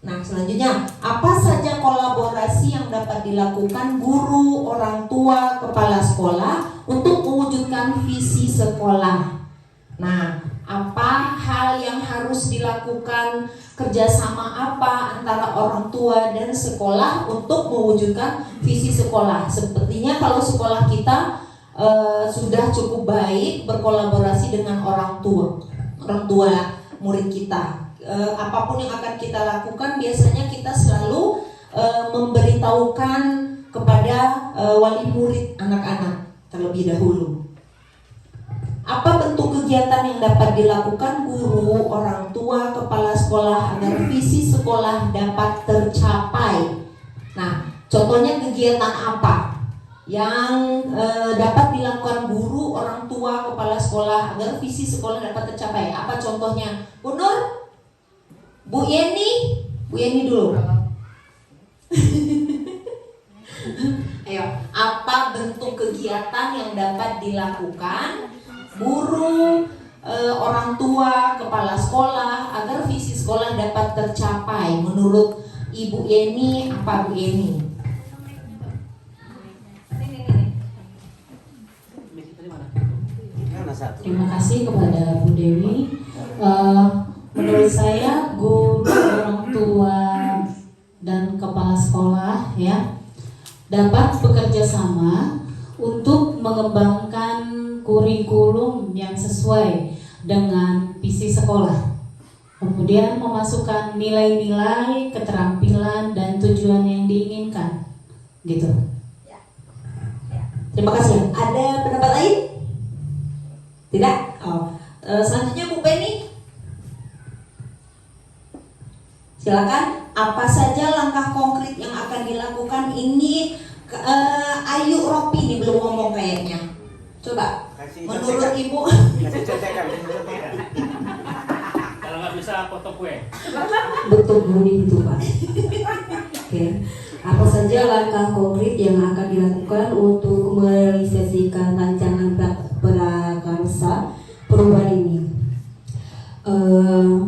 Nah, selanjutnya, apa saja kolaborasi yang dapat dilakukan guru, orang tua, kepala sekolah untuk mewujudkan visi sekolah? Nah, apa hal yang harus dilakukan, kerjasama apa antara orang tua dan sekolah untuk mewujudkan visi sekolah? Sepertinya kalau sekolah kita sudah cukup baik berkolaborasi dengan orang tua murid kita. Apapun yang akan kita lakukan, biasanya kita selalu memberitahukan kepada wali murid anak-anak terlebih dahulu. Apa bentuk kegiatan yang dapat dilakukan guru, orang tua, kepala sekolah agar visi sekolah dapat tercapai? Nah, contohnya kegiatan apa? yang dapat dilakukan guru, orang tua, kepala sekolah agar visi sekolah dapat tercapai. Apa contohnya? Bu Nur? Bu Yeni? Bu Yeni dulu. Ayo, apa bentuk kegiatan yang dapat dilakukan guru, orang tua, kepala sekolah agar visi sekolah dapat tercapai? Menurut Ibu Yeni, apa Bu Yeni? Terima kasih kepada Bu Dewi. Menurut saya guru, orang tua, dan kepala sekolah ya dapat bekerja sama untuk mengembangkan kurikulum yang sesuai dengan visi sekolah. Kemudian memasukkan nilai-nilai, keterampilan, dan tujuan yang diinginkan. Gitu. Terima kasih. Ada pendapat lain? Tidak? Oh. Selanjutnya Bu Penny. Silakan. Apa saja langkah konkret yang akan dilakukan ini? Ayu Ropi nih belum ngomong kayaknya. Coba. Menurut Ibu. Kalau nggak bisa foto kue. Betul bunyi itu Pak. Oke. Apa saja langkah konkret yang akan dilakukan untuk merealisasikan rancangan prakarsa perubahan ini?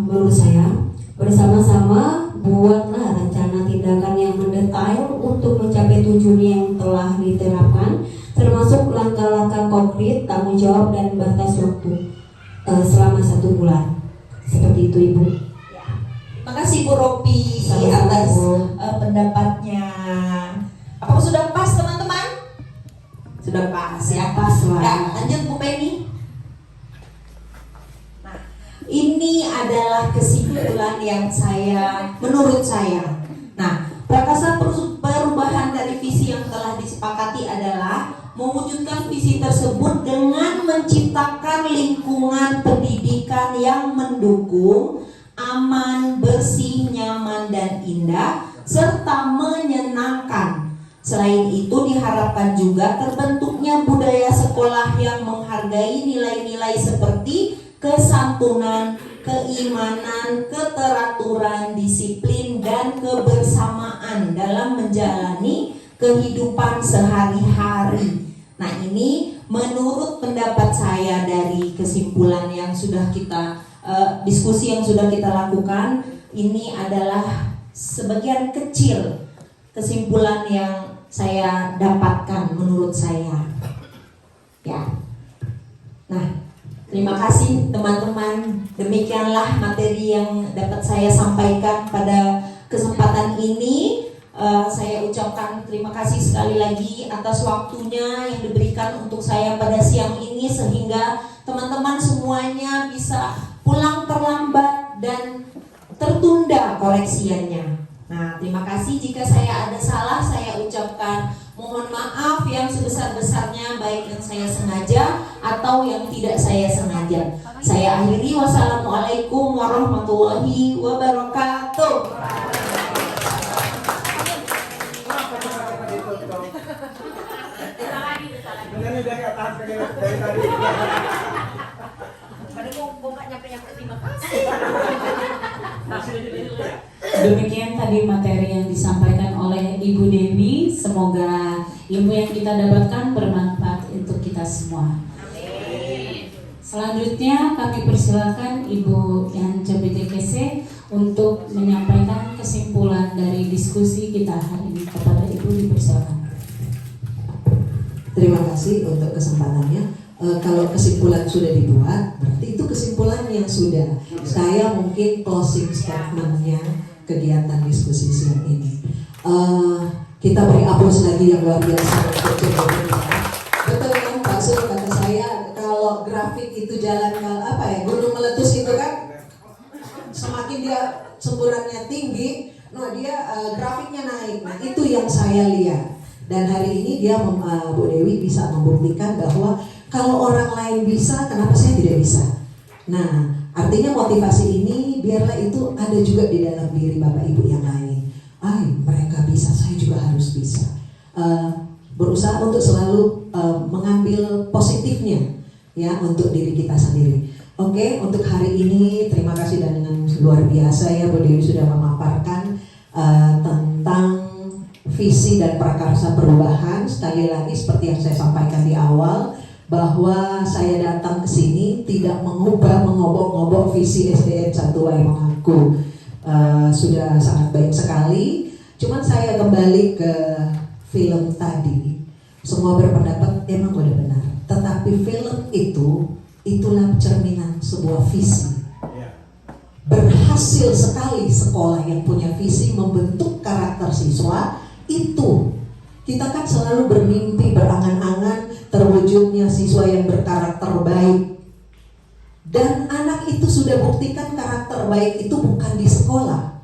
Menurut saya, bersama-sama buatlah rencana tindakan yang mendetail untuk mencapai tujuan yang telah diterapkan, termasuk langkah-langkah konkret, tanggung jawab, dan batas waktu selama 1 bulan. Seperti itu Ibu. Makasih Bu Ropi atas pendapatnya. Apakah sudah pas teman-teman? Sudah pas ya. Pas lah. Ya, lanjut Bu Penny. Ini adalah kesimpulan yang menurut saya. Nah, prakarsa perubahan dari visi yang telah disepakati adalah mewujudkan visi tersebut dengan menciptakan lingkungan pendidikan yang mendukung, aman, bersih, nyaman, dan indah, serta menyenangkan. Selain itu diharapkan juga terbentuknya budaya sekolah yang menghargai nilai-nilai seperti kesantunan, keimanan, keteraturan, disiplin, dan kebersamaan dalam menjalani kehidupan sehari-hari. Nah, ini menurut pendapat saya dari kesimpulan yang sudah kita diskusi yang sudah kita lakukan, ini adalah sebagian kecil kesimpulan yang saya dapatkan menurut saya. Ya. Nah, terima kasih teman-teman. Demikianlah materi yang dapat saya sampaikan pada kesempatan ini. Saya ucapkan terima kasih sekali lagi atas waktunya yang diberikan untuk saya pada siang ini, sehingga teman-teman semuanya bisa pulang terlambat dan tertunda koreksiannya. Nah, terima kasih. Jika saya ada salah, saya ucapkan mohon maaf yang sebesar-besarnya, baik yang saya sengaja atau yang tidak saya sengaja. Saya akhiri. Wassalamualaikum warahmatullahi wabarakatuh. Demikian tadi materi yang disampaikan oleh Ibu Dewi. Semoga ilmu yang kita dapatkan bermanfaat untuk kita semua. Selanjutnya kami persilakan Ibu Yance BTKC untuk menyampaikan kesimpulan dari diskusi kita hari ini. Kepada Ibu dipersilakan. Terima kasih untuk kesempatannya. Kalau kesimpulan sudah dibuat, berarti itu kesimpulan yang sudah. Saya mungkin closing statementnya kegiatan diskusi siang ini. Kita beri aplaus lagi yang luar biasa untuk Jokowi. Betul kan Pak Sur, kata saya, kalau grafik itu jalan gunung meletus itu kan, semakin dia semburannya tinggi, dia grafiknya naik. Nah, itu yang saya lihat. Dan hari ini dia Bu Dewi bisa membuktikan bahwa kalau orang lain bisa, kenapa saya tidak bisa? Nah, artinya motivasi ini biarlah itu ada juga di dalam diri Bapak Ibu yang lain. Mereka bisa, saya juga harus bisa. berusaha untuk selalu mengambil positifnya ya untuk diri kita sendiri. Oke, untuk hari ini terima kasih dan dengan luar biasa ya Bu Dewi sudah memaparkan tentang visi dan prakarsa perubahan. Sekali lagi seperti yang saya sampaikan di awal, bahwa saya datang ke sini tidak mengubah mengobok-ngobok visi SDN 1 Waimangaku. Sudah sangat baik sekali. Cuman saya kembali ke film tadi. Semua berpendapat emang udah benar. Tetapi film itulah cerminan sebuah visi. Berhasil sekali sekolah yang punya visi membentuk karakter siswa itu. Kita kan selalu bermimpi, berangan-angan terwujudnya siswa yang berkarakter baik. Dan anak itu sudah buktikan karakter baik itu bukan di sekolah,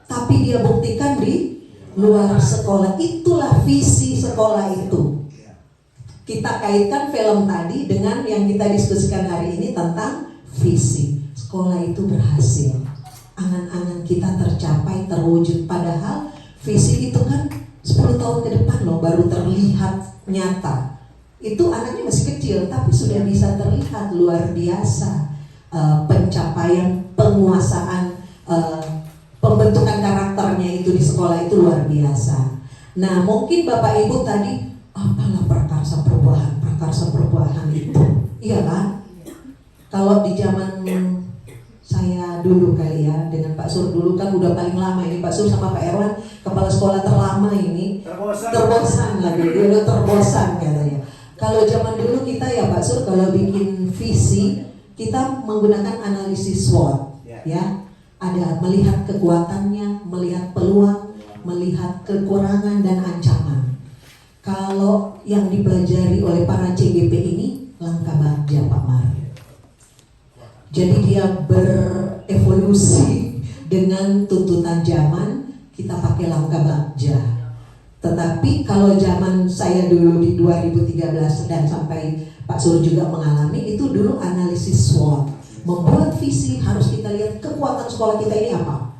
tapi dia buktikan di luar sekolah. Itulah visi sekolah itu. Kita kaitkan film tadi dengan yang kita diskusikan hari ini tentang visi. Sekolah itu berhasil, angan-angan kita tercapai, terwujud. Padahal visi itu kan 10 tahun ke depan loh baru terlihat nyata. Itu anaknya masih kecil tapi sudah bisa terlihat luar biasa pencapaian, penguasaan, pembentukan karakternya itu di sekolah itu luar biasa. Nah mungkin Bapak Ibu tadi apalah prakarsa perubahan itu, iya kan? Kalau di zaman saya dulu kali ya, dengan Pak Sur dulu kan udah paling lama ini, Pak Sur sama Pak Erwan kepala sekolah terlama ini, terbosan lagi, dia udah terbosan katanya. Kalau zaman dulu kita ya Pak Sur kalau bikin visi kita menggunakan analisis SWOT, ya, ada melihat kekuatannya, melihat peluang, melihat kekurangan dan ancaman. Kalau yang dipelajari oleh para CGP ini langkah bagja Pak Mar. Jadi dia berevolusi dengan tuntutan zaman, kita pakai langkah bagja. Tetapi kalau zaman saya dulu di 2013 dan sampai Pak Sur juga mengalami, itu dulu analisis SWOT. Membuat visi harus kita lihat kekuatan sekolah kita ini apa.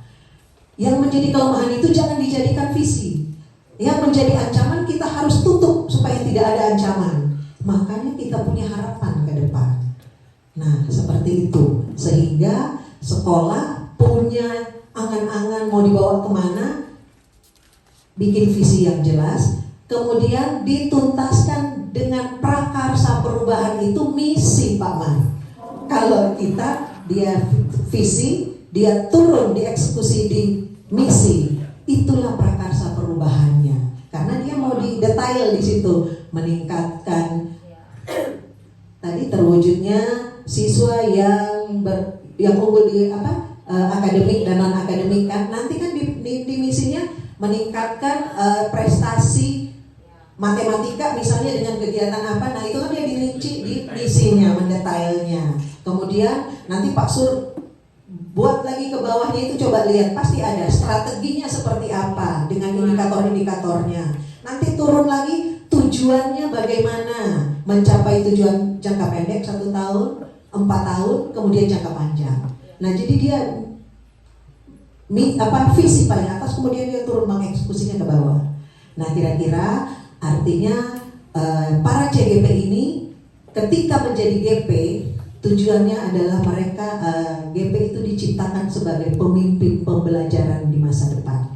Yang menjadi kelemahan itu jangan dijadikan visi. Yang menjadi ancaman kita harus tutup supaya tidak ada ancaman. Makanya kita punya harapan ke depan. Nah seperti itu. Sehingga sekolah punya angan-angan mau dibawa kemana, bikin visi yang jelas, kemudian dituntaskan dengan prakarsa perubahan itu misi Pak Man. Kalau kita dia visi, dia turun dieksekusi di misi, itulah prakarsa perubahannya. Karena dia mau di detail di situ, meningkatkan tadi terwujudnya siswa yang unggul di akademik dan non akademik kan. Nanti kan di misinya meningkatkan prestasi matematika misalnya dengan kegiatan apa, nah itu kan dia dirinci di misinya, mendetailnya. Kemudian nanti Pak Sur buat lagi ke bawahnya itu, coba lihat pasti ada strateginya seperti apa dengan indikator-indikatornya. Nanti turun lagi tujuannya bagaimana mencapai tujuan jangka pendek 1 tahun, 4 tahun, kemudian jangka panjang. Nah jadi dia visi paling atas, kemudian dia turun mengeksekusinya ke bawah. Nah kira-kira artinya para CGP ini ketika menjadi GP, tujuannya adalah mereka GP itu diciptakan sebagai pemimpin pembelajaran di masa depan.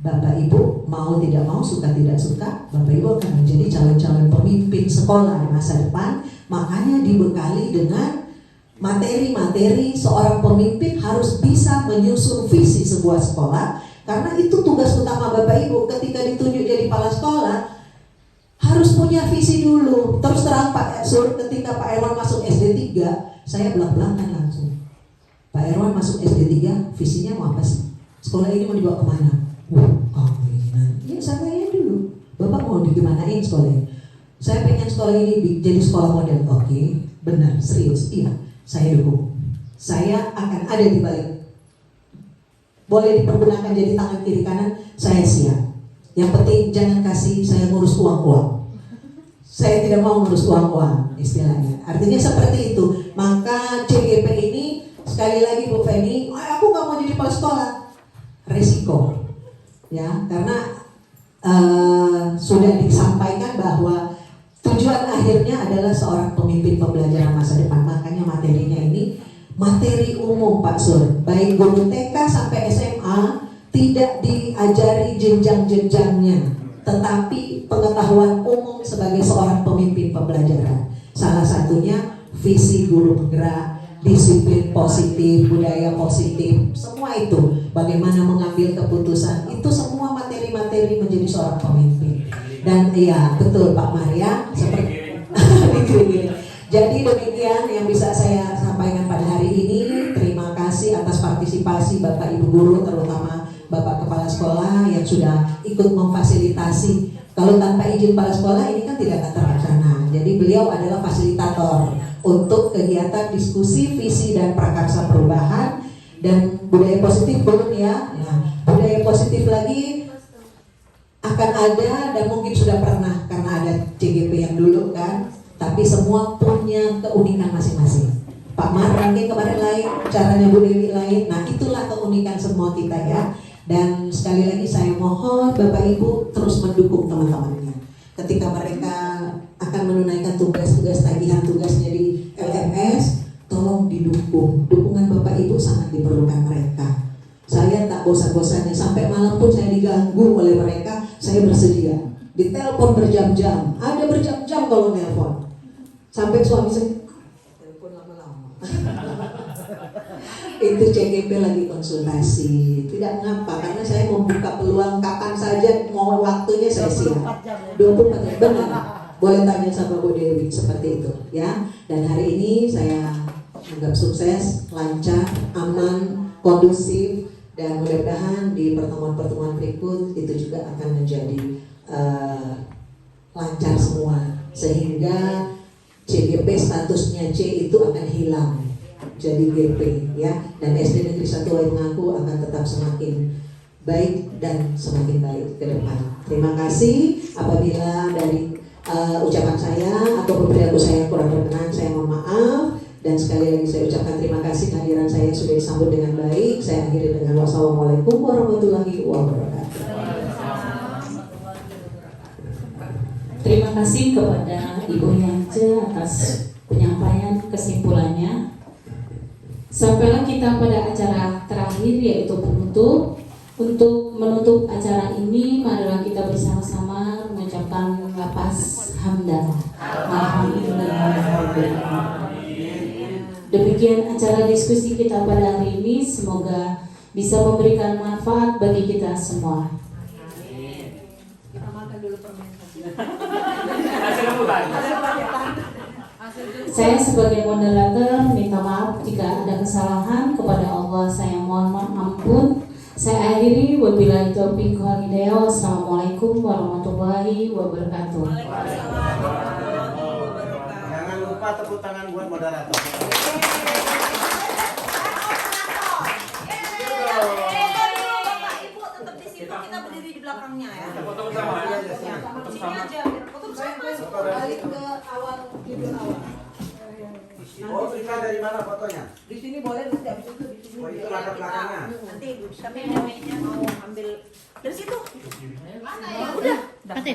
Bapak Ibu mau tidak mau, suka tidak suka, Bapak Ibu akan menjadi calon-calon pemimpin sekolah di masa depan. Makanya dibekali dengan materi-materi. Seorang pemimpin harus bisa menyusun visi sebuah sekolah, karena itu tugas utama Bapak Ibu. Ketika ditunjuk jadi kepala sekolah harus punya visi dulu. Terus terang Pak Sur, ketika Pak Erwan masuk SD 3, saya belak-belakan langsung. Pak Erwan masuk SD 3, visinya mau apa sih? Sekolah ini mau dibawa kemana? Kawin. Ya saya dulu, Bapak mau digimanain sekolahnya? Saya pengen sekolah ini jadi sekolah model. Oke, benar, serius, iya, saya dukung. Saya akan ada di balik. Boleh dipergunakan jadi tangan kiri kanan, saya siap. Yang penting jangan kasih saya ngurus uang-uang. Saya tidak mau ngurus uang-uang istilahnya. Artinya seperti itu. Maka CGP ini sekali lagi Bu Feni, aku nggak mau jadi kepala sekolah. Resiko, ya, karena sudah disampaikan bahwa tujuan akhirnya adalah seorang pemimpin pembelajaran masa depan. Makanya materinya ini materi umum Pak Sur, baik guru TK sampai SMA tidak diajari jenjang-jenjangnya, tetapi pengetahuan umum sebagai seorang pemimpin pembelajaran. Salah satunya visi guru penggerak, disiplin positif, budaya positif, semua itu bagaimana mengambil keputusan, itu semua materi-materi menjadi seorang pemimpin. Dan iya betul Pak Maria, seperti jadi demikian yang bisa saya sampaikan pada hari ini. Terima kasih atas partisipasi Bapak Ibu guru, terutama Bapak Kepala Sekolah yang sudah ikut memfasilitasi. Kalau tanpa izin kepala sekolah ini kan tidak akan terlaksana. Jadi beliau adalah fasilitator untuk kegiatan diskusi visi dan prakarsa perubahan dan budaya positif belum ya. Nah, budaya positif lagi akan ada dan mungkin sudah pernah karena ada CGP yang dulu kan. Tapi semua punya keunikan masing-masing. Pak Mar mungkin kemarin lain, caranya Bu Dewi lain. Nah itulah keunikan semua kita ya. Dan sekali lagi saya mohon Bapak Ibu terus mendukung teman-temannya. Ketika mereka akan menunaikan tugas-tugas tagihan tugasnya di LMS, tolong didukung. Dukungan Bapak Ibu sangat diperlukan mereka. Saya tak bosan-bosannya, sampai malam pun saya diganggu oleh mereka, saya bersedia. Ditelepon berjam-jam, ada berjam-jam kalau nelpon. Sampai suami saya telepon lama-lama. Itu CGP lagi konsultasi. Tidak mengapa, karena saya membuka peluang kapan saja, mau waktunya saya siap. 24 jam, benar. Boleh tanya sama Bu Dewi seperti itu ya. Dan hari ini saya anggap sukses, lancar, aman, kondusif, dan mudah-mudahan di pertemuan-pertemuan berikut itu juga akan menjadi lancar semua, sehingga CGP statusnya C itu akan hilang jadi GP ya, dan SD Negeri 1 Waingapu akan tetap semakin baik dan semakin baik ke depan. Terima kasih. Apabila dari ucapan saya atau perilaku saya kurang berkenan, saya mohon maaf. Dan sekali lagi saya ucapkan terima kasih kehadiran saya sudah disambut dengan baik. Saya akhiri dengan wassalamualaikum warahmatullahi wabarakatuh. Terima kasih kepada Ibu Yance atas penyampaian kesimpulannya. Sampailah kita pada acara terakhir yaitu penutup. Untuk menutup acara ini, marilah kita bersama-sama mengucapkan lapas hamdalah. Alhamdulillah. Demikian acara diskusi kita pada hari ini. Semoga bisa memberikan manfaat bagi kita semua. Kita makan dulu permen. Saya sebagai moderator minta maaf jika ada kesalahan, kepada Allah saya mohon ampun. Saya akhiri, wabillahi taufiq wal hidayah. Wassalamualaikum warahmatullahi wabarakatuh. Jangan lupa tepuk tangan buat moderator. Ibu tetap di situ, kita berdiri di belakangnya ya. Foto bersama aja. Sini aja, foto bersama. Balik ke awal video awal. Oh, kita dari mana fotonya? Di sini boleh, nanti habis itu di sini. Oh, itu latar belakangnya. Nanti kami namanya mau ambil dari situ. Udah. Udah.